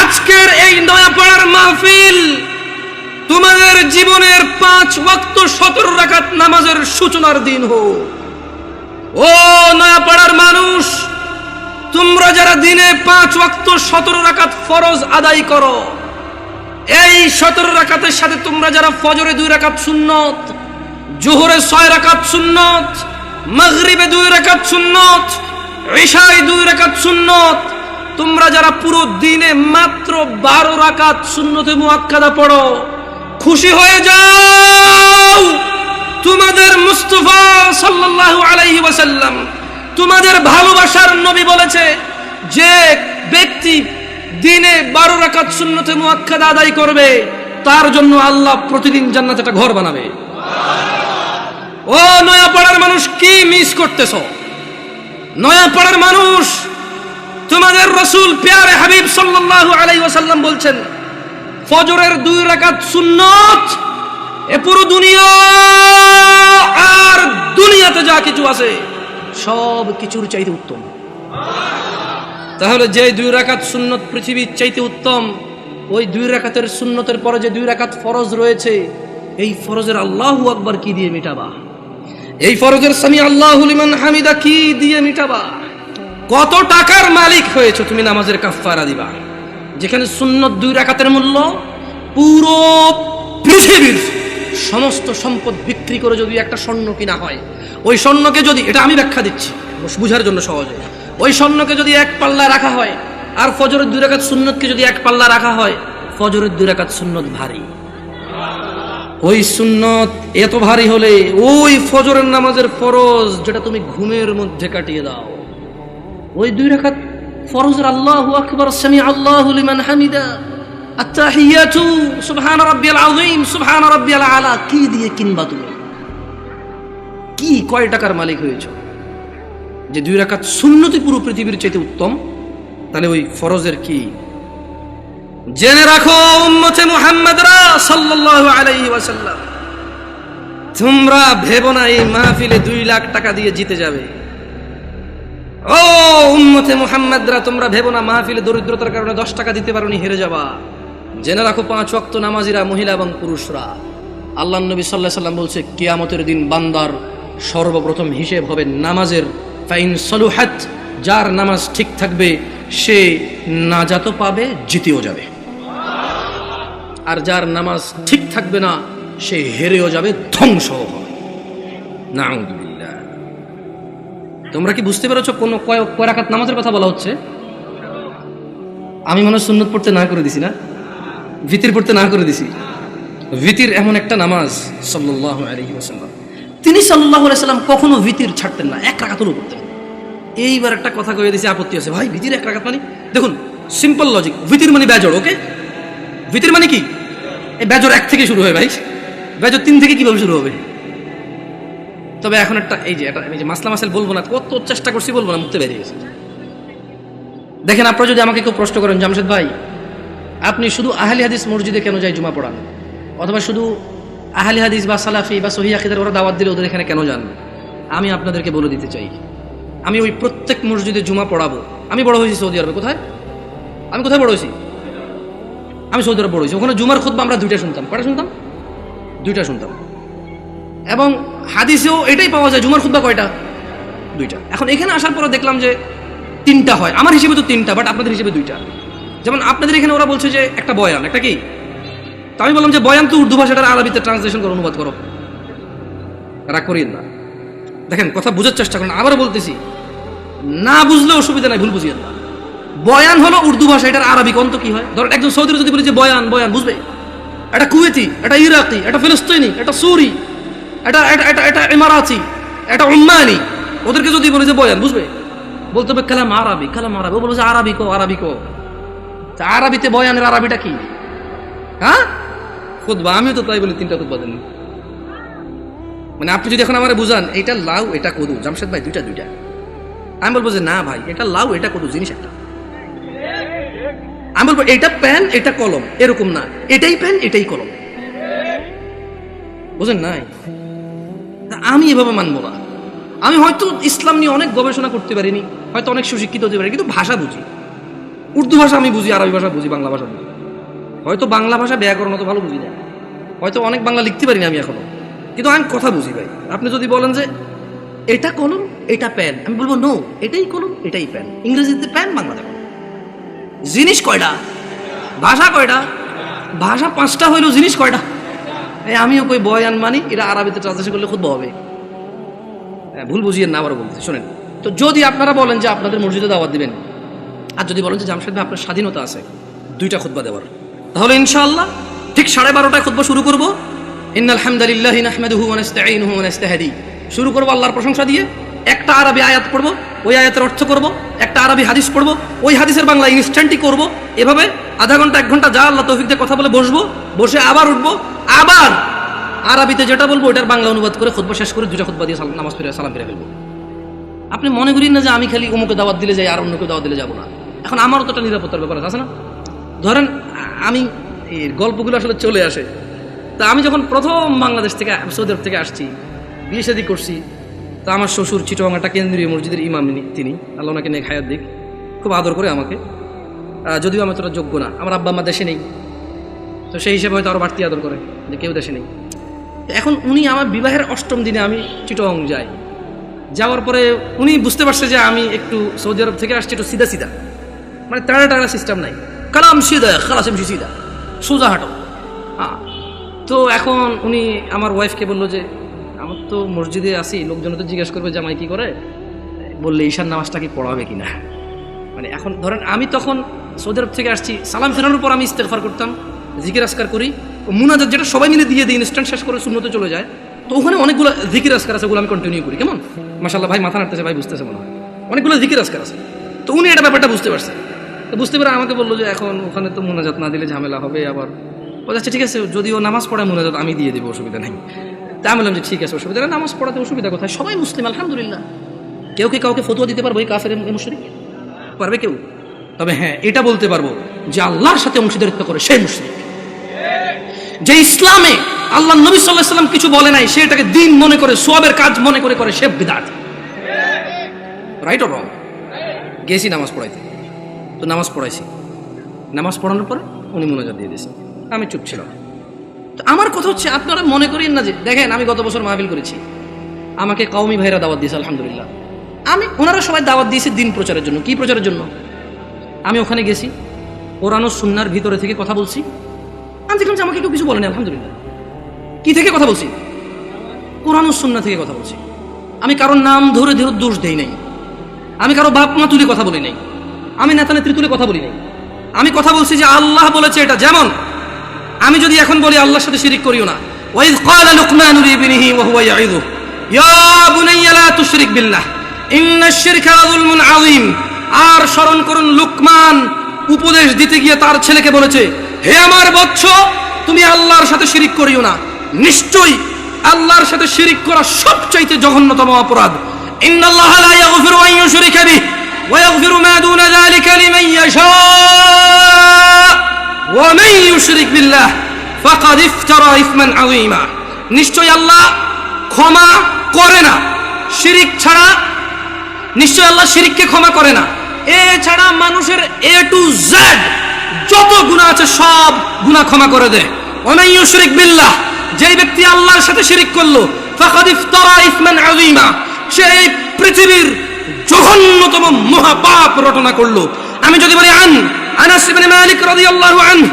আজকের এই নয়াপাড়ার মাহফিল তোমাদের জীবনের 5 ওয়াক্ত 17 রাকাত নামাজের সূচনার দিন হোক। ও নয়াপাড়ার মানুষ, তোমরা যারা দিনে 5 ওয়াক্ত 17 রাকাত ফরজ আদায় করো, এই 17 রাকাতের সাথে তোমরা যারা ফজরে 2 রাকাত সুন্নত, জোহরে 6 রাকাত সুন্নত, মাগরিবে 2 রাকাত সুন্নত, ইশায় 2 রাকাত সুন্নত, তোমরা যারা পুরো দিনে মাত্র 12 রাকাত সুন্নতে মুআক্কাদা পড়ো, খুশি হয়ে যাও। তোমাদের মুস্তাফা সাল্লাল্লাহু আলাইহি ওয়াসাল্লাম, তোমাদের ভালোবাসার নবী বলেছে, যে ব্যক্তি দিনে 12 রাকাত সুন্নতে মুআক্কাদা আদায় করবে, তার জন্য আল্লাহ প্রতিদিন জান্নাতে একটা ঘর বানাবে। ও নয়াপাড়ার মানুষ, কি মিস করতেছো? নয়াপাড়ার মানুষ, তোমাদের রাসূল প্যারে হাবিব সাল্লাল্লাহু আলাইহি ওয়াসাল্লাম বলছেন, ফজরের 2 রাকাত সুন্নত এ পুরো দুনিয়া আর দুনিয়াতে যা কিছু আছে সব কিছুর চাইতে উত্তম। তাহলে যে 2 রাকাত সুন্নত পৃথিবীর চাইতে উত্তম, ওই 2 রাকাতের সুন্নতের পরে যে 2 রাকাত ফরজ রয়েছে, এই ফরজের আল্লাহু আকবার কি দিয়ে মিটাবা? এই ফরজের সামি আল্লাহু লিমান হামিদা কি দিয়ে মিটাবা? কত টাকার মালিক হয়েছে তুমি নামাজের কাফফারা দিবা, যেখানে সুন্নত 2 রাকাতের মূল্য পুরো পৃথিবীর সমস্ত সম্পদ বিক্রি করে যদি একটা স্বর্ণ কিনা হয়, ওই স্বর্ণকে যদি, এটা আমি ব্যাখ্যা দিচ্ছি বুঝার জন্য সহজে, ওই স্বর্ণকে যদি এক পাল্লা রাখা হয় আর ফজরের 2 রাকাত সুন্নতকে যদি এক পাল্লা রাখা হয়, ফজরের 2 রাকাত সুন্নত ভারী। ওই সুন্নত এত ভারী হলে ওই ফজরের নামাজের ফরজ যেটা তুমি ঘুমের মধ্যে কাটিয়ে দাও, ওই 2 রাকাত ফরজের আল্লাহু আকবার সামি আল্লাহু লিমান হামিদা আত-তাহিয়াতু সুবহান রাব্বিয়াল আযীম সুবহান রাব্বিয়াল আলা কি দিয়ে কিনবা? তুমি কি কয় টাকার মালিক হয়েছো যে 2 রাকাত সুন্নতই পুরো পৃথিবীর চাইতে উত্তম? তাহলে ওই ফরজের কি? জেনে রাখো উম্মতে মুহাম্মাদরা সাল্লাল্লাহু আলাইহি ওয়াসাল্লাম, তোমরা ভেবো না এই মাহফিলে 2 লাখ টাকা দিয়ে জিতে যাবে। ও উম্মতে মুহাম্মাদরা, তোমরা ভেবো না মাহফিলে দরিদ্রতার কারণে 10 টাকা দিতে পারোনি হেরে যাবা। জেনে রাখো 5 ওয়াক্ত নামাজিরা, মহিলা এবং পুরুষরা, আল্লাহর নবী সাল্লাল্লাহু আলাইহি ওয়াসাল্লাম বলছে কিয়ামতের দিন বান্দার সর্বপ্রথম হিসেব হবে নামাজের। ফাইন সলুহাত, যার নামাজ ঠিক থাকবে সে নাজাতও পাবে, জিতেও যাবে। আর যার নামাজ ঠিক থাকবে না সে হেরেও যাবে, ধ্বংসও হবে। নাউযুবিল্লাহ। তোমরা কি বুঝতে পেরেছো কোন কয় রাকাত নামাজের কথা বলা হচ্ছে? আমি মনে হয় সুন্নত পড়তে না করে দিছি না, ভিতির পড়তে না করে দিছি। ভিতির এমন একটা নামাজ, সাল্লাল্লাহু আলাইহি ওয়াসাল্লাম, তিনি সাল্লাল্লাহু আলাইহি ওয়াসাল্লাম কখনো ভিতির ছাড়তেন না, 1 রাকাতও পড়তেন। এইবার একটা কথা কয়ে দিয়েছি, আপত্তি আছে ভাই, ভিতির 1 রাকাত মানে? দেখুন সিম্পল লজিক, ভিতির মানে বেজর, ওকে? ভিতির মানে কি? এই বেজর 1 থেকে শুরু হয় ভাই, বেজর 3 থেকে কিভাবে শুরু হবে? তবে এখন একটা এই যে মাসলা মাসাইল বলবো না, কত চেষ্টা করছি বলবো না, মুখতে বেরিয়ে গেছে। দেখেন, আপনারা যদি আমাকে কেউ প্রশ্ন করেন, জামশেদ ভাই আপনি শুধু আহলি হাদিস মসজিদে কেন যাই জুমা পড়ান, অথবা শুধু আহলি হাদিস বা সালাফি বা সহিহ আকীদার ওরা দাওয়াত দিলে ওদের এখানে কেন যান, আমি আপনাদেরকে বলে দিতে চাই, আমি ওই প্রত্যেক মসজিদে জুমা পড়াবো। আমি বড় হয়েছি সৌদি আরবে। কোথায়? আমি কোথায় বড় হয়েছি? আমি সৌদি আরব বড় হয়েছি। ওখানে জুমার খুতবা আমরা 2টা শুনতাম। কয়টা শুনতাম? 2টা শুনতাম। এবং হাদিসেও এটাই পাওয়া যায়, জুমার খুতবা কয়টা? 2টা। এখন এখানে আসার পরে দেখলাম যে 3টা হয়। আমার হিসেবে তো 3টা, বাট আপনাদের হিসেবে 2টা। যেমন আপনাদের এখানে ওরা বলছে যে একটা বয়ান, একটা কি? তো আমি বললাম যে বয়ান তো উর্দু ভাষাটার আরবিতে ট্রান্সলেশন করো, অনুবাদ করো। রাগ করিয়েন না, দেখেন কথা বুঝার চেষ্টা করেন। আবার বলতেছি, না বুঝলে অসুবিধা নাই, ভুল বুঝিয়েন না। বয়ান হলো উর্দু ভাষা, এটার আরবি অন্ত কি হয়? ধরেন একজন সৌদির যদি বলি যে বয়ান, বয়ান বুঝবে? এটা কুয়েতি, এটা ইরাকি, এটা ফিলিস্তিনি, এটা সুরি, এটা এটা এটা এটা ইমারাতি, এটা উম্মানি, ওদেরকে যদি বলি যে বয়ান, বুঝবে? বলতে হবে কালাম আরবি, কালাম আরবি। ও বলবে যে আরবি কো, আরবি কো। তা আরবিতে বয়ানের আরবিটা কি? হ্যাঁ, খুতবা। আমিও তো তাই বলি, 3টা খুতবা দেন। মানে আপনি যদি এখন আমার বুঝান এটা লাউ এটা কদু, জামশেদ ভাই 2টা, আমি বলবো যে না ভাই, এটা লাউ এটা কদু, জিনিস একটা। আমি বলবো এটা পেন এটা কলম, এরকম না, এটাই পেন এটাই কলম, বুঝেন নাই? আমি এভাবে মানবো না। আমি হয়তো ইসলাম নিয়ে অনেক গবেষণা করতে পারিনি, হয়তো অনেক সুশিক্ষিত হতে পারি, কিন্তু ভাষা বুঝি। উর্দু ভাষা আমি বুঝি, আরবি ভাষা বুঝি, বাংলা ভাষা বুঝি। হয়তো বাংলা ভাষা ব্যাকরণ অত ভালো বুঝি না, হয়তো অনেক বাংলা লিখতে পারিনি আমি এখনো, কিন্তু আমি কথা বুঝি ভাই। আপনি যদি বলেন যে এটা কলম এটা পেন, আমি বলবো নো, এটাই কলম এটাই পেন। ইংরেজিতে পেন, বাংলাতে কলম। জিনিস কয়টা? ভাষা কয়টা? ভাষা 5টা হইলেও জিনিস কয়টা? আমিও কই বয়ান মানি, এটা আরবিতে ট্রান্সলেশন করলে খুব হবে। ভুল বুঝিয়েন না, আবারও বলতে শোনেন। তো যদি আপনারা বলেন যে আপনাদের মসজিদে দাওয়াত দিবেন, আর যদি বলেন যে জামশেদ ভাই আপনার স্বাধীনতা আছে 2টা খুতবা দেওয়ার, তাহলে ইনশাআল্লাহ ঠিক 12:30টায় খুতবা শুরু করব। ইন্নাল হামদালিল্লাহি নাহমাদুহু ওয়া নাস্তাঈনুহু ওয়া নাস্তাহদি, শুরু করব আল্লাহর প্রশংসা দিয়ে। একটা আরবি আয়াত পড়ব, ওই আয়াতের অর্থ করব। একটা আরবি হাদিস পড়ব, ওই হাদিসের বাংলা ইনস্ট্যান্টই করব। এভাবে আধা ঘন্টা 1 ঘন্টা যা আল্লাহ তৌফিক দিয়ে কথা বলে বসবো, বসে আবার উঠবো, আবার আরবিতে যেটা বলবো ওটার বাংলা অনুবাদ করে খুতবা শেষ করে 2টা খুতবা দিয়ে নামাজ পড়ে সালাম ফিরে ফেলবো। আপনি মনে করেন না যে আমি খালি অমুকে দাওয়াত দিলে যাই আর অন্যকে দাওয়াত দিলে যাবো না। এখন আমারও তো একটা নিরাপত্তার ব্যাপার আছে না? ধরেন আমি এই গল্পগুলো আসলে চলে আসে। তা আমি যখন প্রথম বাংলাদেশ থেকে সৌদি আরব থেকে আসছি, বিয়ে শাদী করছি, তা আমার শ্বশুর চিটগাং একটা কেন্দ্রীয় মসজিদের ইমাম, তিনি, আল্লাহ ওনাকে নেক হায়াত দিক। খুব আদর করে আমাকে, যদিও আমি তোরা যোগ্য না, আমার আব্বা আমার দেশে নেই, তো সেই হিসেবে হয়তো আরও বাড়তি আদর করে যে কেউ দেশে নেই। এখন উনি আমার বিবাহের 8ম দিনে আমি চিটং যাই, যাওয়ার পরে উনি বুঝতে পারছে যে আমি একটু সৌদি আরব থেকে আসছি একটু সিধা সিধা, মানে টাড়া টাড়া সিস্টেম নাই, কালাম সিধা খালাসেম সিধা সোজা হাঁটো। তো এখন উনি আমার ওয়াইফকে বললো যে আমার তো মসজিদে আসি, লোকজন তো জিজ্ঞেস করবে জামাই কি করে, বললে ঈশার নামাজটা কি পড়াবে কিনা। মানে এখন ধরেন আমি তখন সৌদি আরব থেকে আসছি, সালাম ফেরানোর পর আমি ইস্তেগফার করতাম, জিকির আসকার করি, মুনাজাত যেটা সবাই মিলে দিয়ে দিই, ইনস্ট্যান্ট শেষ করে সুন্নতে চলে যায়। তো ওখানে অনেকগুলো জিকির আসকার আছে, ওগুলো আমি কন্টিনিউ করি। কেমন মাশাআল্লাহ, ভাই মাথা নাড়তেছে, ভাই বুঝতেছে মনে হয়, অনেকগুলো জিকির আসকার আছে। তো উনি এটা ব্যাপারটা বুঝতে পারছে, তো বুঝতে পারে আমাকে বললো যে এখন ওখানে তো মুনাজাত না দিলে ঝামেলা হবে, আবার বলছে ঠিক আছে যদিও নামাজ পড়ায় মুনাজাত আমি দিয়ে দেবো, অসুবিধা নেই। তা আমি বললাম যে ঠিক আছে, অসুবিধা নেই, নামাজ পড়াতে অসুবিধা কোথায়, সবাই মুসলিম আলহামদুলিল্লাহ, কেউ কি কাউকে ফতোয়া দিতে পারবো এই কাফের মুশরিক? পারবে কেউ? তবে হ্যাঁ এটা বলতে পারবো যে আল্লাহর সাথে অংশীদারিত্ব করে সেই মুশরিক। যে ইসলামে আল্লাহ নবী সাল্লাল্লাহু আলাইহি ওয়াসাল্লাম কিছু বলে নাই, সে এটাকে দ্বীন মনে করে, সওয়াবের কাজ মনে করে করে, সে বিদআত। Right or wrong? গেছি নামাজ পড়াইতে, তো নামাজ পড়াইছি, নামাজ পড়ানোর পরে উনি মুনাজাত দিয়ে দিয়েছেন, আমি চুপ ছিলাম। তো আমার কথা হচ্ছে আপনারা মনে করেন না যে দেখেন আমি গত বছর মাহফিল করেছি, আমাকে কওমি ভাইরা দাওয়াত দিয়েছে আলহামদুলিল্লাহ, আমি ওনারা সবাই দাওয়াত দিয়েছে দিন প্রচারের জন্য। কি প্রচারের জন্য? আমি ওখানে গেছি, কোরআন ও সুন্নাহর ভিতরে থেকে কথা বলছি, আমি দেখলাম যে আমাকে কেউ কিছু বলেনি আলহামদুলিল্লাহ। কি থেকে কথা বলছি? কোরআন ও সুন্নাহ থেকে কথা বলছি। আমি কারোর নাম ধরে ধরে দোষ দেই নাই, আমি কারো বাপ মা তুলে কথা বলি নাই, আমি নেতা নেত্রী তুলে কথা বলি নাই, আমি কথা বলছি যে আল্লাহ বলেছে এটা। যেমন আমি যদি এখন বলি আল্লাহর সাথে শিরিক করিও না, ওয়াইদ ক্বালা লুকমানু লিবনিহি ওয়া হুয়া ইয়াইযুহু ইয়া বুনাইয়া লা তুশরিক বিল্লাহ ইন্নাশ শিরকা লাযুলমুন আযীম। আর স্মরণ করুন লুকমান উপদেশ দিতে গিয়ে তার ছেলেকে বলেছে, হে আমার বৎস তুমি আল্লাহর সাথে শিরিক করিও না, নিশ্চয়ই আল্লাহর সাথে শিরিক করা সবচাইতে জঘন্যতম অপরাধ। ইন্নাল্লাহা লা ইয়াগফিরু আন ইউশরিকা বিহি ওয়া ইয়াগফিরু মা দুনা যালিকা লিমান ইয়াশা ওয়া মান ইউশরিক বিল্লাহ ফাকাদ ইফতারা ইসমান আযীমা। নিশ্চয়ই আল্লাহ ক্ষমা করে না শিরিক ছাড়া, নিশ্চয় আল্লাহ শিরিককে ক্ষমা করে না, এছাড়া মানুষের এ টু জেড যত গুনাহ আছে সব গুনাহ ক্ষমা করে দেয়। ওয়া মান ইউশরিক বিল্লাহ, যেই ব্যক্তি আল্লাহর সাথে শিরিক করলো, ফাকাদ ইফতারা ইসমান আযীমা, সে এই পৃথিবীর জঘন্যতম মহাপাপ রটনা করলো। আমি যদি বলি আনাস ইবনে মালিক রাদিয়াল্লাহু আনহু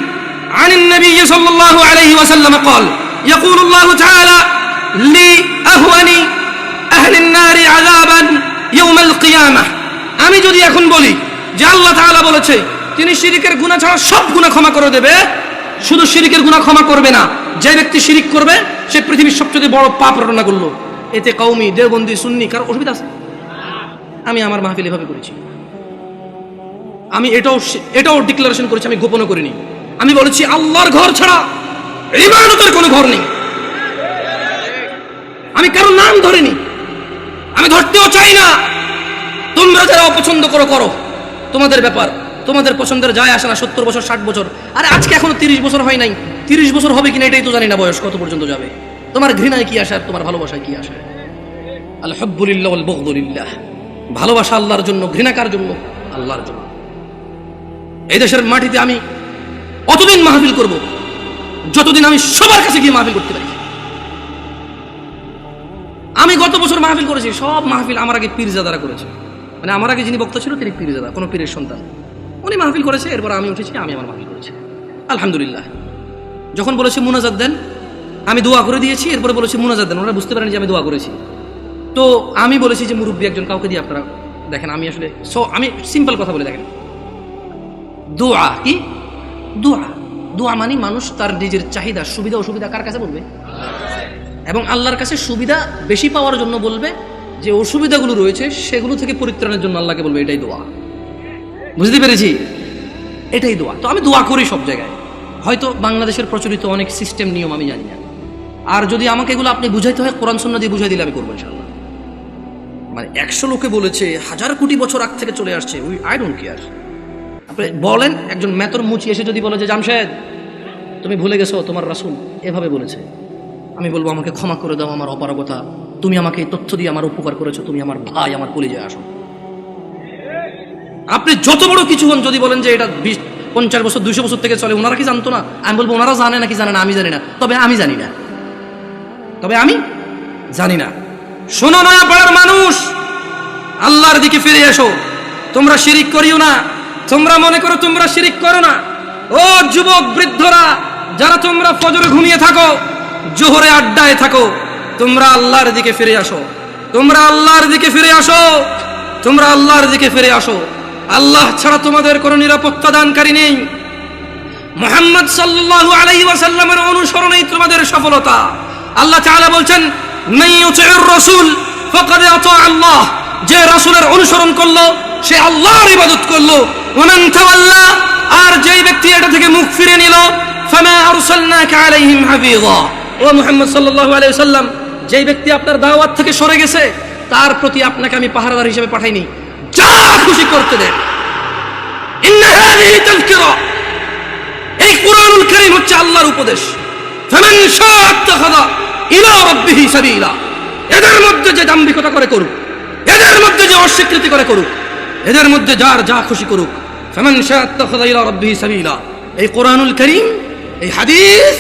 عن النبي صلى الله عليه وسلم قال يقول الله تعالى لأهون أهل النار عذابا يوم القيامة। আমি যদি এখন বলি যে আল্লাহ তাআলা বলেছে তিনি শিরিকের গুনাহ ছাড়া সব গুনাহ ক্ষমা করে দেবে, শুধু শিরিকের গুনাহ ক্ষমা করবে না, যে ব্যক্তি শিরিক করবে সে পৃথিবীর সবচেয়ে বড় পাপ রটনা করলো, এতে কওমি দেওবন্দি সুন্নি কার অসুবিধা আছে? আমি আমার মাহফিল এভাবে করেছি, আমি এটাও ডিক্লারেশন করেছি, আমি গোপন করিনি। আমি বলেছি আল্লাহর ঘর ছাড়া ইবাদতের কোনো ঘর নেই। আমি কারো নাম ধরিনি, আমি ধরতেও চাই না। তোমরা যারা অপছন্দ করো করো, তোমাদের ব্যাপার, তোমাদের পছন্দের যায় আসে না। 70 বছর 60 বছর, আরে আজকে এখনো 30 বছর হয় নাই, 30 বছর হবে কিনা এটাই তো জানি না, বয়স কত পর্যন্ত যাবে। তোমার ঘৃণায় কি আসে আর তোমার ভালোবাসায় কি আসে? আল হুব্বু লিল্লাহ ওয়াল বুগদু লিল্লাহ, ভালোবাসা আল্লাহর জন্য, ঘৃণা কার জন্য? আল্লাহর জন্য। এই দেশের মাটিতে আমি অতদিন মাহফিল করব যতদিন আমি সবার কাছে গিয়ে মাহফিল করতে পারি। আমি গত বছর মাহফিল করেছি, সব মাহফিল আমার আগে পীরজাদারা করেছে, মানে আমার আগে যিনি বক্তা ছিল তিনি পীরজাদা, কোনো পীরের সন্তান, উনি মাহফিল করেছে, এরপর আমি উঠেছি, আমি আমার মাহফিল করেছি আলহামদুলিল্লাহ। যখন বলেছি মুনাজাত দেন, আমি দোয়া করে দিয়েছি, এরপরে বলেছি মুনাজাত দেন, ওরা বুঝতে পারেন যে আমি দোয়া করেছি। তো আমি বলেছি যে মুরব্বী একজন কাউকে দিয়ে আপনারা দেখেন, আমি আসলে আমি সিম্পল কথা বলে দেখেন, দোয়া কি? দোয়া মানে মানুষ তার নিজের চাহিদা সুবিধা অসুবিধা কার কাছে বলবে? এবং আল্লাহর কাছে সুবিধা বেশি পাওয়ার জন্য বলবে, যে অসুবিধাগুলো রয়েছে সেগুলো থেকে পরিত্রাণের জন্য আল্লাহকে বলবে, এটাই দোয়া। বুঝতে পেরেছি? এটাই দোয়া। তো আমি দোয়া করি সব জায়গায়, হয়তো বাংলাদেশের প্রচলিত অনেক সিস্টেম নিয়ম আমি জানি না, আর যদি আমাকে এগুলো আপনি বুঝাইতে হয় কোরআন সুন্নাহ দিয়ে বুঝাই দিলে আমি করবো ইনশাআল্লাহ। মানে 100 লোকে বলেছে, 1000 কোটি বছর আগ থেকে চলে আসছে, আই ডোন্ট কেয়ার। আপনি বলেন, একজন মেতর মুচি এসে যদি বলে যে জামশেদ তুমি ভুলে গেছো তোমার রাসূল এভাবে বলেছে, আমি বলবো আমাকে ক্ষমা করে দাও, আমার অপারগতা, তুমি আমাকে এই তথ্য দিয়ে আমার উপকার করেছো, তুমি আমার ভাই, আমার কলিজায় আসো। আপনি যত বড় কিছু হন, যদি বলেন যে এটা 50 বছর 200 বছর থেকে চলে, ওনারা কি জানতো না? আমি বলবো ওনারা জানে নাকি জানে না আমি জানি না, তবে আমি জানি না, শোনো নয়াপাড়ার মানুষ, আল্লাহর দিকে ফিরে এসো। তোমরা শিরিক করিও না, তোমরা মনে করো তোমরা শিরিক করো না। ও যুবক বৃদ্ধরা, যারা তোমরা ফজরে ঘুমিয়ে থাকো, জোহরে আড্ডায় থাকো, তোমরা আল্লাহর দিকে ফিরে আসো, তোমরা আল্লাহর দিকে ফিরে আসো, তোমরা আল্লাহর দিকে ফিরে আসো। আল্লাহ ছাড়া তোমাদের কোনো নিরাপত্তা দানকারী নেই। মুহাম্মদ সাল্লাল্লাহু আলাইহি ওয়াসাল্লামের অনুসরণেই তোমাদের সফলতা। আল্লাহ তাআলা বলছেন, মান ইউতিউর রাসূল ফাকাদ আতা আল্লাহ, যে রাসূলের অনুসরণ করলো সে আল্লাহর ইবাদত করলো। ওয়া মান তাওয়াল্লা, আর যেই ব্যক্তি এটা থেকে মুখ ফিরে নিল, ফামা আরসালনাকা আলাইহিম হাফিযা, ও মুহাম্মদ সাল্লাল্লাহু আলাইহি ওয়াসাল্লাম, যেই ব্যক্তি আপনার দাওয়াত থেকে সরে গেছে তার প্রতি আপনাকে আমি পাহারাদার হিসেবে পাঠাইনি, যা খুশি করতে দেন। ইন্না হাযিহি তাযকিরা, এই কুরআনুল কারীম হচ্ছে আল্লাহর উপদেশ। ফামান শাআ আত্তাখাযা ইলা রাব্বিহি সাবিলা, এদের মধ্যে যে দাম্ভিকতা করে করুক, এদের মধ্যে যে অস্বীকৃতি করে করুক, এদের মধ্যে যার যা খুশি করুক। ফামান শাআ আত্তাখাযা ইলা রাব্বিহি সাবিলা, এই কুরআনুল কারীম, এই হাদিস,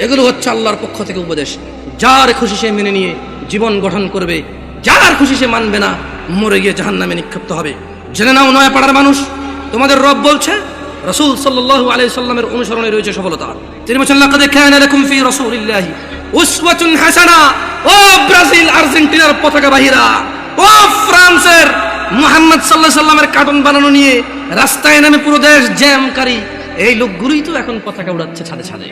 এগুলো হচ্ছে আল্লাহর পক্ষ থেকে উপদেশ। যার খুশি সে মেনে নিয়ে জীবন গঠন করবে, যার খুশি সে মানবে না, মরে গিয়ে জাহান্নামে নিক্ষিপ্ত হবে। জেনে নাও নয়াপাড়ার মানুষ, তোমাদের রব বলছে রাসূল সাল্লাল্লাহু আলাইহি সাল্লামের অনুসরণে রয়েছে সফলতা। তিনি বলেন, লাকাদ কানা লাকুম ফি রাসূলিল্লাহি উসওয়াতুন হাসানা। ও ব্রাজিল আর্জেন্টিনার পতাকা বাহিরা, ও ফ্রান্সের মুহাম্মদ সাল্লাল্লাহু আলাইহি সাল্লামের কার্টুন বানানো নিয়ে রাস্তায় নামে পুরো দেশ জ্যামকারী এই লোকগুলোই তো এখন পতাকা উড়াচ্ছে ছাদে ছাদে।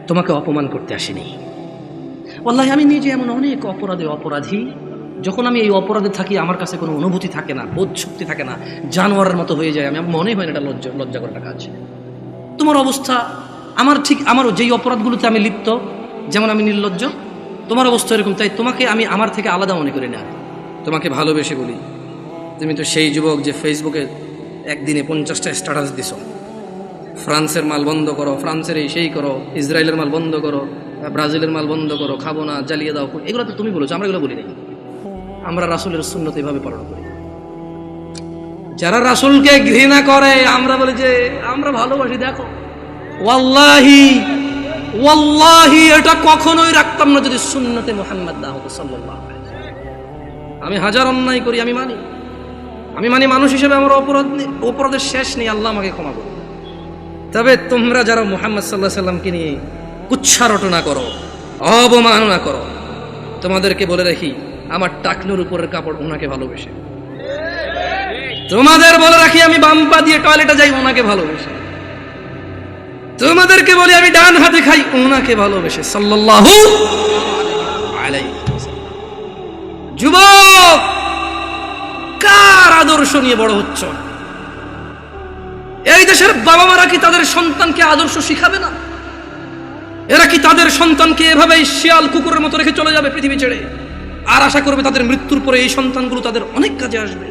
তোমাকে অপমান করতে আসেনি। ওয়াল্লাহি আমি নিজে এমন অনেক অপরাধী, যখন আমি এই অপরাধে থাকি আমার কাছে কোনো অনুভূতি থাকে না, বোধ শক্তি থাকে না, জানোয়ারের মতো হয়ে যায়। আমি মনে হয় না এটা লজ্জা করার কাজ। তোমার অবস্থা আমারও যেই অপরাধগুলোতে আমি লিপ্ত, যেমন আমি নির্লজ্জ, তোমার অবস্থা এরকম। তাই তোমাকে আমি আমার থেকে আলাদা মনে করি না, তোমাকে ভালোবেসে বলি। তুমি তো সেই যুবক যে ফেসবুকে একদিনে 50টা স্ট্যাটাস দিছো, ফ্রান্সের মাল বন্ধ করো, ফ্রান্সের এই সেই করো, ইসরায়েলের মাল বন্ধ করো, ব্রাজিলের মাল বন্ধ করো, খাবো না, জ্বালিয়ে দাও। এগুলো তো তুমি বলেছো, আমরা এগুলো বলি নাই। আমরা রাসূলের সুন্নত এভাবে পালন করি। যারা রাসূলকে ঘৃণা করে আমরা বলি যে আমরা ভালোবাসি। দেখো, ওয়াল্লাহি এটা কখনোই রাখতাম না যদি সুন্নতে মুহাম্মদ না হতো সাল্লাল্লাহু আলাইহি ওয়াসাল্লাম। আমি হাজার অন্যায় করি, আমি মানি মানুষ হিসেবে আমার অপরাধের শেষ নেই, আল্লাহ আমাকে ক্ষমা করুন। তবে তোমরা যারা মুহাম্মদ সাল্লাল্লাহু আলাইহি সাল্লামকে নিয়ে কুচ্ছারটনা করো, অবমাননা করো, তোমাদেরকে বলে রাখি আমার টাকনুর উপরের কাপড় ওনাকে ভালোবেসে। তোমাদের বলে রাখি আমি বাম পা দিয়ে টয়লেটে যাই ওনাকে ভালোবেসে। তোমাদেরকে বলি আমি ডান হাতে খাই ওনাকে ভালোবেসে সাল্লাল্লাহু আলাইহি ওয়াসাল্লাম। যুবক, কার আদর্শ নিয়ে বড় হচ্ছ? এই দেশের বাবা মারা কি তাদের সন্তানকে আদর্শ শিখাবে না? এরা কি তাদের সন্তানকে এভাবেই শিয়াল কুকুরের মতো রেখে চলে যাবে পৃথিবী ছেড়ে, আর আশা করবে তাদের মৃত্যুর পরে এই সন্তানগুলো তাদের অনেক কাজে আসবে?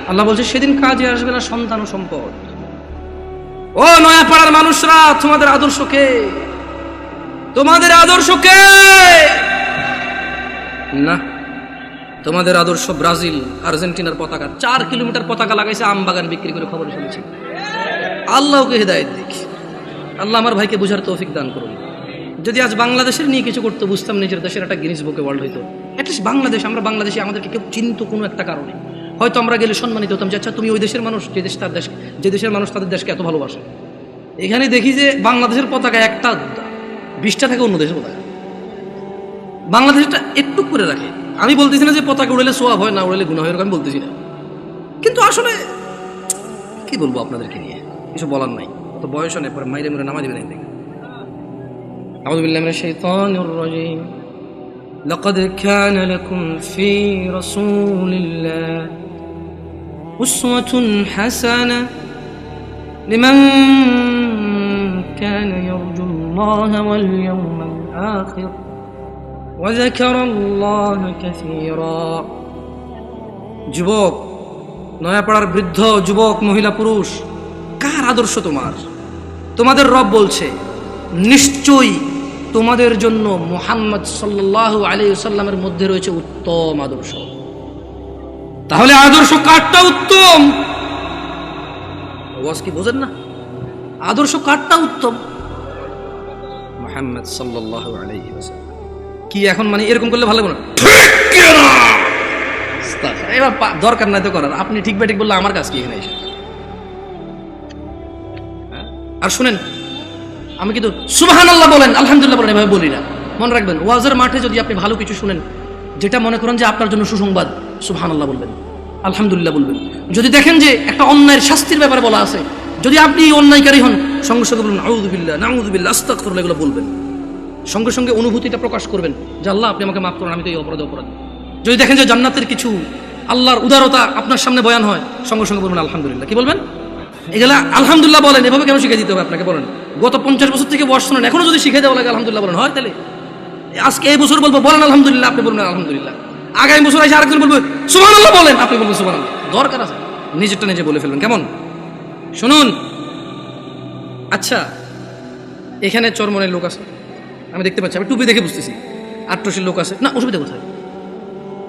আল্লাহ বলছে সেদিন কাজে আসবে না সন্তান ও সম্পদ। ও নয়াপাড়ার মানুষরা, তোমাদের আদর্শ কে? না, তোমাদের আদর্শ ব্রাজিল আর্জেন্টিনার পতাকা। 4 কিলোমিটার পতাকা লাগাইছে আম বাগান বিক্রি করে, খবর শুনেছি। আল্লাহকে হেদায়েত দিক। আল্লাহ আমার ভাইকে বুঝার তৌফিক দান করুন। যদি আজ বাংলাদেশের নিয়ে কিছু করতে বুঝতাম, নিজের দেশের একটা গিনিস বুকে ওয়ার্ল্ড হইতো। অ্যাটলিস্ট বাংলাদেশ, আমরা বাংলাদেশে আমাদেরকে কেউ চিনত কোনো একটা কারণে, হয়তো আমরা গেলে সম্মানিত হতাম যে আচ্ছা তুমি ওই দেশের মানুষ, যে দেশের মানুষ তাদের দেশকে এত ভালোবাসে। এখানে দেখি যে বাংলাদেশের পতাকা একটা 20টা থাকে অন্য দেশের পতাকা, বাংলাদেশটা একটু করে রাখে। আমি বলতেছি না যে পতাকা উড়ালে সোয়াব হয়, না উড়ালে গুনাহ হয়, আমি বলতেছি না, কিন্তু আসলে কি বলবো আপনাদেরকে নিয়ে, কিছু বলার নাই। তো বয়স নেই, পরে মাইরে মুরে নামাজ দিবেন। দেখে আউযু বিল্লাহি মিনাশ শাইতানির রাজীম। লাকাদ কানা লাকুম ফি রাসূলিল্লাহি উসওয়াতুন হাসানা লিমান কানা ইয়ারজুল্লাহা ওয়াল ইয়াওমাল আখির ওয়া যাকারাল্লাহা কাসীরা। যুবক, নয়াপাড়ার বৃদ্ধ, যুবক, মহিলা, পুরুষ, কার আদর্শ তোমার? তোমাদের রব বলছে নিশ্চয়ই তোমাদের জন্য মুহাম্মদ সাল্লাল্লাহু আলাইহি ওয়াসাল্লামের মধ্যে রয়েছে উত্তম আদর্শ। তাহলে আদর্শ কারটা উত্তম? ওয়াজ কি বোঝেন না? আদর্শ কারটা উত্তম? মুহাম্মদ সাল্লাল্লাহু আলাইহি ওয়াসাল্লাম। কি এখন মানে এরকম করলে ভালো লাগবে না? এবার দরকার নাই তো করার, আপনি ঠিক বেঠিক বললে আমার কাজ কি এখানে এসে। আর শুনেন, আমি কিন্তু সুবহানাল্লাহ বলেন, আলহামদুলিল্লাহ বলেন এভাবে বলি না। মনে রাখবেন, ওয়াজের মাঠে যদি আপনি ভালো কিছু শুনেন যেটা মনে করেন যে আপনার জন্য সুসংবাদ, সুবহানাল্লাহ বলবেন, আলহামদুলিল্লাহ বলবেন। যদি দেখেন যে একটা অন্যায়ের শাস্তির ব্যাপারে বলা আছে, যদি আপনি অন্যায়কারী হন, সঙ্গে সঙ্গে বলবেন আউযুবিল্লাহ, নাউযুবিল্লাহ, আস্তাগফিরুল্লাহ, এগুলো বলবেন। সঙ্গে সঙ্গে অনুভূতিটা প্রকাশ করবেন যে আল্লাহ আপনি আমাকে মাফ করুন, আমি তো এই অপরাধ। যদি দেখেন যে জান্নাতের কিছু, আল্লাহর উদারতা আপনার সামনে বয়ান হয়, সঙ্গে সঙ্গে বলবেন আলহামদুলিল্লাহ। কি বলবেন? এগুলা আলহামদুলিল্লাহ বলেন। এভাবে কেন শিখে দিতে হবে আপনাকে? বলেন, গত 50 বছর থেকে ওয়াজ শুনেন, এখনো যদি শিখে দেওয়া লাগে আলহামদুলিল্লাহ বলেন, হয় তাহলে আজকে এই বছর বলবো বলেন আলহামদুলিল্লাহ, আপনি বলবেন আলহামদুলিল্লাহ। আগামী বছর এসে আরেকজন বলবো সুবহানাল্লাহ বলেন, আপনি বলবেন সুবহানাল্লাহ। দরকার আছে নিজেরটা নিজে বলে ফেলবেন, কেমন? শুনুন, আচ্ছা এখানে চরমনের লোক আছে, আমি দেখতে পাচ্ছি, আমি টুপি দেখে বুঝতেছি। আট্রসির লোক আছে না, অসুবিধা কোথায়?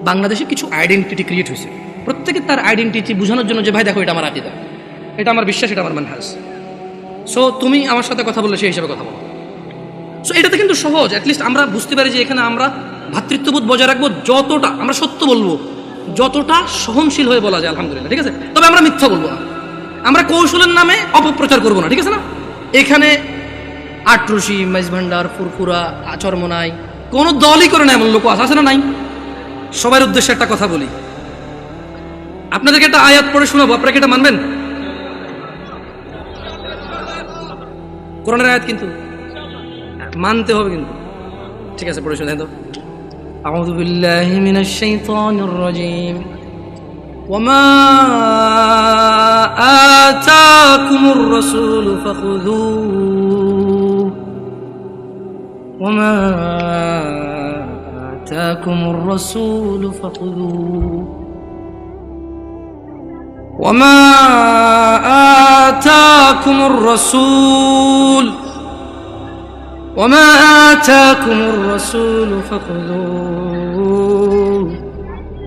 বাংলাদেশে কিছু আইডেন্টিটি ক্রিয়েট হয়েছে, প্রত্যেকে তার আইডেন্টিটি বোঝানোর জন্য যে ভাই দেখো এটা আমার আকীদা, এটা আমার বিশ্বাস, এটা আমার মানহাজ। সো তুমি আমার সাথে কথা বললে সেই হিসাবে কথা বলো। সো এটাতে কিন্তু সহজ, অ্যাটলিস্ট আমরা বুঝতে পারি যে এখানে আমরা ভ্রাতৃত্ববোধ বজায় রাখবো, যতটা আমরা সত্য বলবো, যতটা সহনশীল হয়ে বলা যায় আলহামদুলিল্লাহ, ঠিক আছে? তবে আমরা মিথ্যা বলবো না, আমরা কৌশলের নামে অপপ্রচার করবো না, ঠিক আছে না? এখানে আটরশি, মাইজভান্ডার, ফুরফুরা, চরমনাই কোনো দলই করে না এমন লোক আছে না? নাই। সবার উদ্দেশ্যে একটা কথা বলি, আপনাদেরকে একটা আয়াত পড়ে শোনাবো, আপনারা কি এটা মানবেন? কোরআনের আয়াত কিন্তু মানতে হবে কিন্তু, ঠিক আছে? পড়ে শোনেন তো। আউযু বিল্লাহি মিনাশ শাইতানির রাজীম। ওয়ামা আতাকুমুর রাসূলু ফাখুযুহু ওয়ামা আতাকুমুর রাসূলু ফাখুযুহু ওয়ামা আতাকুমুর রাসূল ওয়ামা আতাকুমুর রাসূল ফাখুযুহু।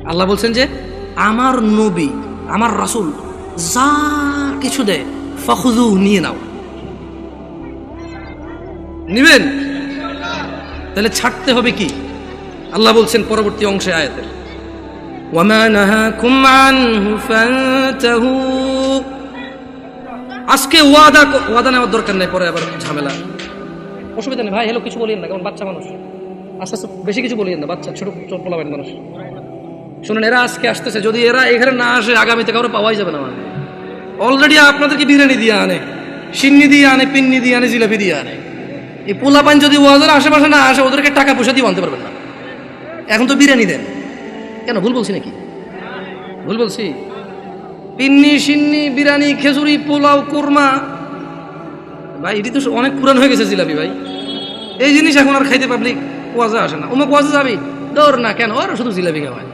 আল্লাহ বলছেন যে আমার নবী, আমার রাসূল যা কিছু দেয় ফাখুযুহু, নিয়ে নাও। নিবেন? তাহলে ছাড়তে হবে কি? আল্লাহ বলছেন পরবর্তী অংশে আয়াতে, ওয়ামা নাহাকুম আনহু ফান্তাহু। আজকে ওয়াদা নেওয়ার দরকার নেই, পরে আবার ঝামেলা। অসুবিধা নেই ভাই, হ্যালো কিছু বলিয়েন না, কারণ বাচ্চা মানুষ, আস্তে আস্তে বেশি কিছু বলিয়েন না, বাচ্চা ছোট ছোট পোলাবেন মানুষ। শুনুন, এরা আজকে আসতেছে, যদি এরা এখানে না আসে আগামীতে কারো পাওয়াই যাবে না। মানে অলরেডি আপনাদেরকে বিরিয়ানি দিয়ে আনে, সিন্নি দিয়ে আনে, পিন্নি দিয়ে আনে, জিলাপি দিয়ে আনে। এই পোলাপান যদি ওয়াজের আশেপাশে না আসে, ওদেরকে টাকা পয়সা দিয়ে আনতে পারবেন না। এখন তো বিরিয়ানি দেন, কেন? ভুল বলছি নাকি? ভুল বলছি? পিন্নি, সিন্নি, বিরিয়ানি, খেজুরি, পোলাও, কোরমা, ভাই এটি তো অনেক পুরান হয়ে গেছে জিলাপি ভাই। এই জিনিস এখন আর খাইতে পাবলিক ওয়াজে আসে না। অমুক ওয়াজে যাবি, দৌড় না, কেন? আর শুধু জিলাপি খাওয়ায়।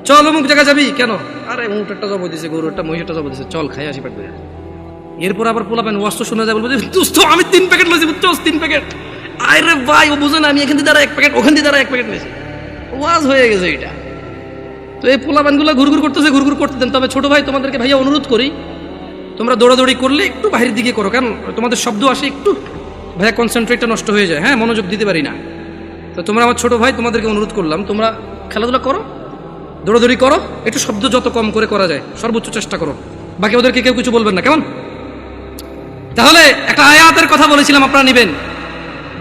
চল অমুক জায়গা যাবি, কেন? আরে উঁটেরটা জব দিছে, গরুরটা, মহিষেরটা জব দিছে, চল খাই আসি পেট করে। এরপর আবার পোলাপেন ওয়াজ তো শুনে যায়, বলবো দোস্ত আমি 3 প্যাকেট লইছি, বুঝছস? 3 প্যাকেট। আরে ভাই ও বুঝে না, আমি এখান থেকে দ্বারা 1 প্যাকেট, ওখান থেকে দ্বারা 1 প্যাকেট নিয়েছি। ওয়াজ হয়ে গেছে এটা। তো এই পোলাপানগুলো ঘুরঘুর করতেছে, ঘুরঘুর করতে দেন। তবে ছোট ভাই তোমাদেরকে ভাইয়া অনুরোধ করি, তোমরা দৌড়াদৌড়ি করলে একটু বাইরের দিকে করো, কারণ তোমাদের শব্দ আসে, একটু ভাইয়া কনসেন্ট্রেটটা নষ্ট হয়ে যায়, হ্যাঁ, মনোযোগ দিতে পারি না। তো তোমরা আমার ছোট ভাই, তোমাদেরকে অনুরোধ করলাম, তোমরা খেলাধুলা করো, দৌড়াদৌড়ি করো, একটু শব্দ যত কম করে করা যায় সর্বোচ্চ চেষ্টা করো। বাকি ওদেরকে কেউ কিছু বলবেন না, কেমন? তাহলে একটা আয়াতের কথা বলেছিলাম, আপনারা নেবেন,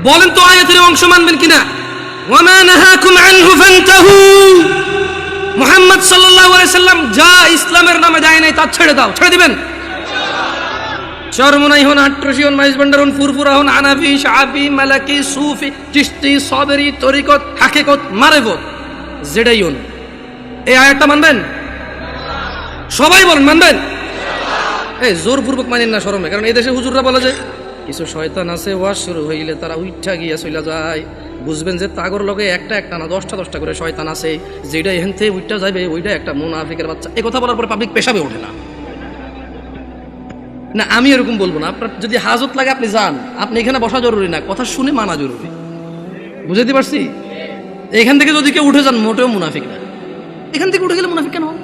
বলেন তো আয়াতের অংশ মানবেন কিনা? ওয়ামা নাহাকুম আনহু ফান্তাহু। মুহাম্মদ সাল্লাল্লাহু আলাইহি সাল্লাম যা ইসলামের নামে দেয় নাই তা ছেড়ে দাও, ছেড়ে দিবেন। চরমনাই হন, আট্রসি হন, মাইজভান্ডার হন, ফুরফুরা হন, হানাফি, শাফি, মালাকি, সুফি, চিশতি, সাবরি, তরিকত, হাকিকত, মারিফত, যেটাই হন, এই আয়াতটা মানবেন? সবাই বলেন মানবেন? এই জোরপূর্বক মানেন না শরমে, কারণ এই দেশে হুজুররা বলে যে কিছু শয়তান আছে, ওয়াজ শুরু হইলে তারা উঠা গিয়া চইলা যায়। বুঝবেন যে তাগর লগে একটা না 10টা করে শয়তান আছে, যেটা এখান থেকে উঠা যাবে ওইটা একটা মুনাফিকের বাচ্চা। এই কথা বলার পরে পাবলিক পেশাবে ওঠে না। না আমি এরকম বলবো না, আপনার যদি হাজত লাগে আপনি যান, আপনি এখানে বসা জরুরি না, কথা শুনে মানা জরুরি। বুঝাতে পারছি? এখান থেকে যদি কেউ উঠে যান মোটেও মুনাফিক না। এখান থেকে উঠে গেলে মুনাফিক কেন হবে?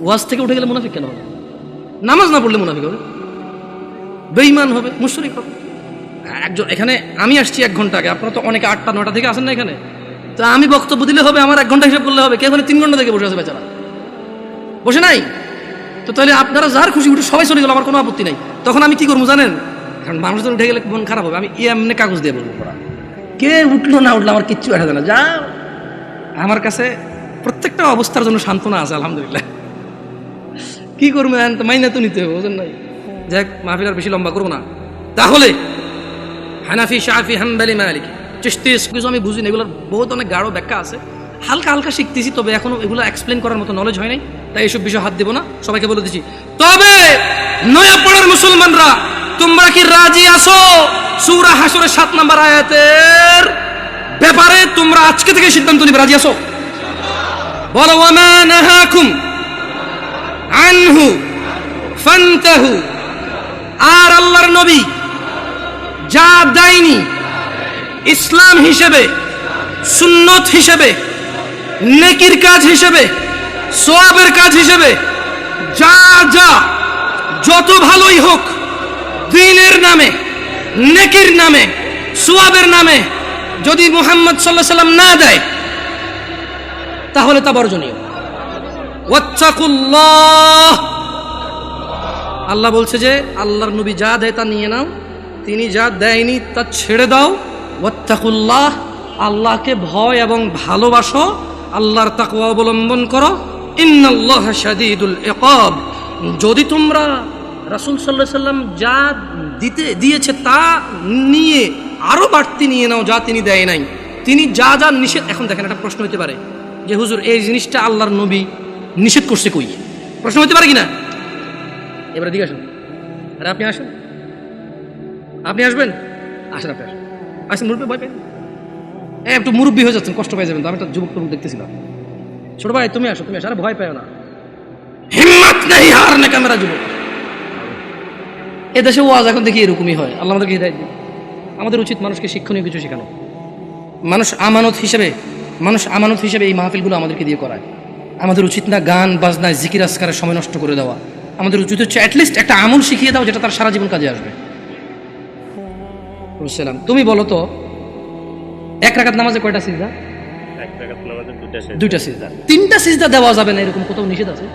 ওয়াজ থেকে উঠে গেলে মুনাফিক কেন হবে? নামাজ না পড়লে মুনাফিক হবে, বেঈমান হবে, মুশরিক হবে। একজন এখানে আমি আসছি 1 ঘন্টা আগে, আপনারা তো অনেকে 8টা 9টা থেকে আসেন না এখানে, তো আমি বক্তব্য দিলে হবে আমার 1 ঘন্টা হিসাব করলে হবে? কে ওখানে 3 ঘন্টা থেকে বসে আছে বেচারা, বসে নাই? তো তাহলে আপনারা যার খুশি উঠে সবাই চলে গেল, আমার কোনো আপত্তি নাই। তখন আমি কি করবো জানেন? কারণ মানুষজন উঠে গেলে মন খারাপ হবে, আমি এমনি কাগজ দিয়ে বলবো পড়া, কে উঠলো না উঠলো আমার কিচ্ছু দেখা যায় না, যা আমার কাছে প্রত্যেকটা অবস্থার জন্য সান্ত্বনা আছে আলহামদুলিল্লাহ। কি করবো মাইনা তো নিতে হবে, বুঝলেন নাই? যাক, মাহফিল আর বেশি লম্বা করবো না। তাহলে হানাফি, শাফি, হাম্বলি, মালিকি, চিশতি কিছু আমি বুঝি না, এগুলোর বহুত অনেক গাঢ় ব্যাখ্যা আছে, হালকা হালকা শিখতেছি, তবে এখনো এগুলো এক্সপ্লেন করার মতো নলেজ হয় নাই, তাই এইসব বিষয়ে হাত দেবো না, সবাইকে বলে দিচ্ছি। তবে নয়াপাড়ার মুসলমানরা, তোমরা কি রাজি আছো সূরা হাশরের 7 নম্বর আয়াতের ব্যাপারে? তোমরা আজকে থেকে সিদ্ধান্ত নিবে, রাজি আছো? বলো, ওয়ামা নাহাকুম আনহু ফান্তাহু। আর আল্লাহর নবী যা দেয়নি ইসলাম হিসেবে, সুন্নত হিসেবে, নেকির কাজ হিসেবে, সওয়াবের কাজ হিসেবে, যা যা যত ভালোই হোক, দ্বীনের নামে, নেকির নামে, সওয়াবের নামে যদি মুহাম্মদ সাল্লাল্লাহু আলাইহি ওয়াসাল্লাম না দেয় তাহলে তা বর্জনীয়। ওয়াত্তাকুল্লাহ, আল্লাহ বলছে যে আল্লাহর নবী যা দেয় তা নিয়ে নাও, তিনি যা দেয়নি তা ছেড়ে দাও। ওয়াত্তাকুল্লাহ, আল্লাহকে ভয় এবং ভালোবাসো, আল্লাহর তাকওয়া অবলম্বন করো। ইন্নাল্লাহা শাদীদুল ইকাব, যদি তোমরা রাসূল সাল্লাল্লাহু আলাইহি ওয়াসাল্লাম যা দিয়েছে তা নিয়ে আরো বাড়তি নিয়ে নাও, যা তিনি দেয় নাই, তিনি যা যা নিষেধ। এখন দেখেন, একটা প্রশ্ন হতে পারে যে হুজুর এই জিনিসটা আল্লাহর নবী নিষেধ করছে কই? প্রশ্ন হতে পারে কিনা? এবারে দিকে আসুন। আরে আপনি আসুন, আপনি আসবেন, আসেন, আপনি আসেন, আসেন। মুরব্বী ভয় পেন, একটু মুরব্বী হয়ে যাচ্ছেন, কষ্ট পেয়ে যাবেন তো। আমি একটা যুবক টুবক দেখতেছিলাম। ছোট ভাই তুমি আসো, তুমি আসো, আরে ভয় পেও না, হিম্মত নেই হারনে কা মেরা যুবক। এদেশে ওয়াজ এখন দেখি এরকমই হয়। আল্লাহ আমাদেরকে হিদায়াত দিন। আমাদের উচিত মানুষকে শিক্ষণীয় কিছু শেখানো। মানুষ আমানত হিসেবে এই মাহফিলগুলো আমাদেরকে দিয়ে করায়। আমাদের উচিত না গান বাজনায় জিকির আজকারের সময় নষ্ট করে দেওয়া। আমাদের উচিত হচ্ছে অ্যাটলিস্ট একটা আমল শিখিয়ে দাও যেটা তার সারা জীবন কাজে আসবে। বুঝছিলাম। তুমি বলো তো, 1 রাকাত নামাজে কয়টা সিজদা? 1 রাকাত নামাজে 2টা সিজদা। 3টা সিজদা দেওয়া যাবে না এরকম কোথাও নিষেধ আছে?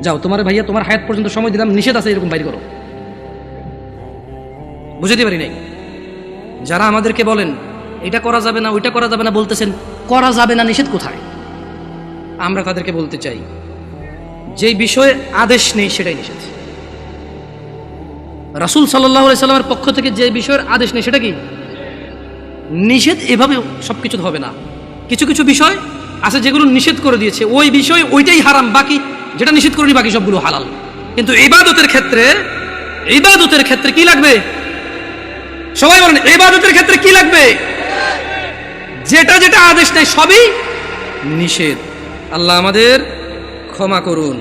যাও, তোমার ভাইয়া তোমার হায়াত পর্যন্ত সময় দিলাম, নিষেধ আছে এরকম বাইর করো। বুঝতে পারি নাই। যারা আমাদেরকে বলেন এটা করা যাবে না, ওইটা করা যাবে না, বলতেছেন করা যাবে না, নিষেধ কোথায়? আমরা তাদেরকে বলতে চাই, যে বিষয়ে আদেশ নেই সেটাই নিষেধ। রাসূল সাল্লাল্লাহু আলাইহি সাল্লামের পক্ষ থেকে যে বিষয়ের আদেশ নেই সেটা কি নিষেধ? এভাবে সবকিছু হবে না। কিছু কিছু বিষয় আছে যেগুলো নিষেধ করে দিয়েছে, ওই বিষয় ওইটাই হারাম, বাকি যেটা নিষেধ করেনি বাকি সবগুলো হালাল। কিন্তু ইবাদতের ক্ষেত্রে কি লাগবে? সবাই বলেন, ইবাদতের ক্ষেত্রে কি লাগবে? যেটা যেটা আদেশ নেই সবই নিষেধ। আল্লাহ আমাদের ক্ষমা করুন।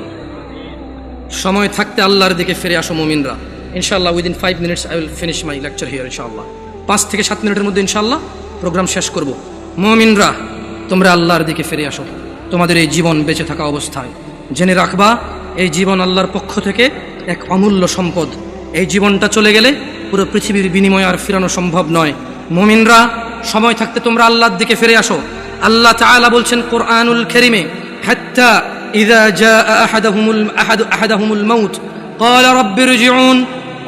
সময় থাকতে আল্লাহর দিকে ফিরে আসো মুমিনরা। ইনশাআল্লাহ within 5 minutes I will finish my lecture here. ইনশাআল্লাহ 5 থেকে 7 মিনিটের মধ্যে ইনশাআল্লাহ প্রোগ্রাম শেষ করব। মুমিনরা, তোমরা আল্লাহর দিকে ফিরে আসো। তোমাদের এই জীবন বেঁচে থাকা অবস্থায় জেনে রাখবা, এই জীবন আল্লাহর পক্ষ থেকে এক অমূল্য সম্পদ। এই জীবনটা চলে গেলে পুরো পৃথিবীর বিনিময়ে আর ফেরানো সম্ভব নয়। মুমিনরা, সময় থাকতে তোমরা আল্লাহর দিকে ফিরে আসো। আল্লাহ তাআলা বলছেন কোরআনুল কারীমে, হাত্তা ইযা জাআ আহাদাহুমুল মাউত ক্বালা রাব্বিরজিউন,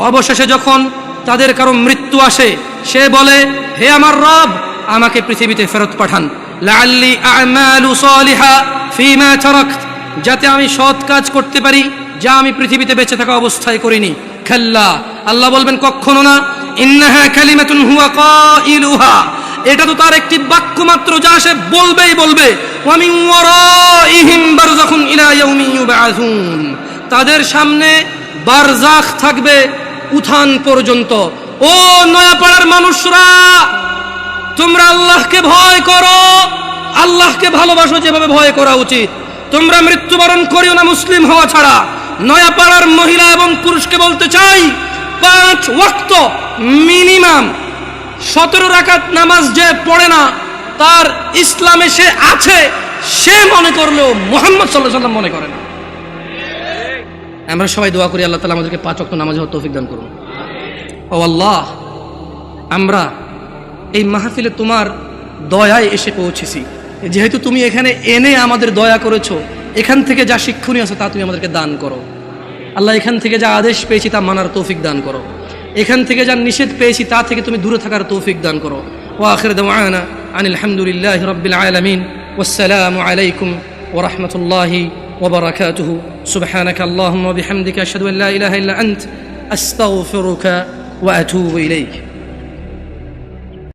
অবশেষে যখন তাদের কারো মৃত্যু আসে সে বলে, হে আমার রব, আমাকে পৃথিবীতে ফেরত পাঠান। লাআল্লি আ'মালু সালিহা ফীমা তারাকত, যাতে আমি সৎ কাজ করতে পারি যা আমি পৃথিবীতে বেঁচে থাকা অবস্থায় করিনি। খাল্লা, আল্লাহ বলবেন কখনো না। ইন্নাহা কালিমাতুন হুয়া কাইলুহা, এটা তো তার একটি বাক্য মাত্র যা সে বলবেই বলবে। ওয়া মিন ওয়ারাইহিম বারযাখুন ইলা ইয়াউমি ইউবআসুন, তাদের সামনে বারজাখ থাকবে উত্থান পর্যন্ত। ও নয়াপাড়ার মানুষরা, তোমরা আল্লাহকে ভয় করো, আল্লাহকে ভালোবাসো যেভাবে ভয় করা উচিত। তোমরা মৃত্যুবরণ করিও না মুসলিম হওয়া ছাড়া। নয়াপাড়ার মহিলা এবং পুরুষকে বলতে চাই, 5 ওয়াক্ত মিনিমাম 17 রাকাত নামাজ যে পড়ে না, তার ইসলামে সে আছে সে মনে করলেও মুহাম্মদ সাল্লাল্লাহু আলাইহি ওয়াসাল্লাম মনে করে না। আমরা সবাই দোয়া করি আল্লাহ তাআলা আমাদেরকে 5 ওয়াক্ত নামাজ পড়ার তৌফিক দান করুন। ও আল্লাহ, আমরা এই মাহফিলে তোমার দয়ায় এসে পৌঁছেছি। যেহেতু তুমি এখানে এনে আমাদের দয়া করেছো, এখান থেকে যা শিক্ষণীয় আছে তা তুমি আমাদেরকে দান করো। আল্লাহ, এখান থেকে যা আদেশ পেয়েছি তা মানার তৌফিক দান করো, এখান থেকে যা নিষেধ পেয়েছি তা থেকে তুমি দূরে থাকার তৌফিক দান করো। ওয়া আখির দাওয়ানা আনিল হামদুলিল্লাহি রাব্বিল আলামিন, ওয়াসসালামু আলাইকুম ওয়া রাহমাতুল্লাহি ওয়া বারাকাতুহু। সুবহানাকা আল্লাহুম্মা ওয়া বিহামদিকা আশহাদু আন লা ইলাহা ইল্লা আনত, আস্তাগফিরুকা ওয়া আতুবু ইলাইক।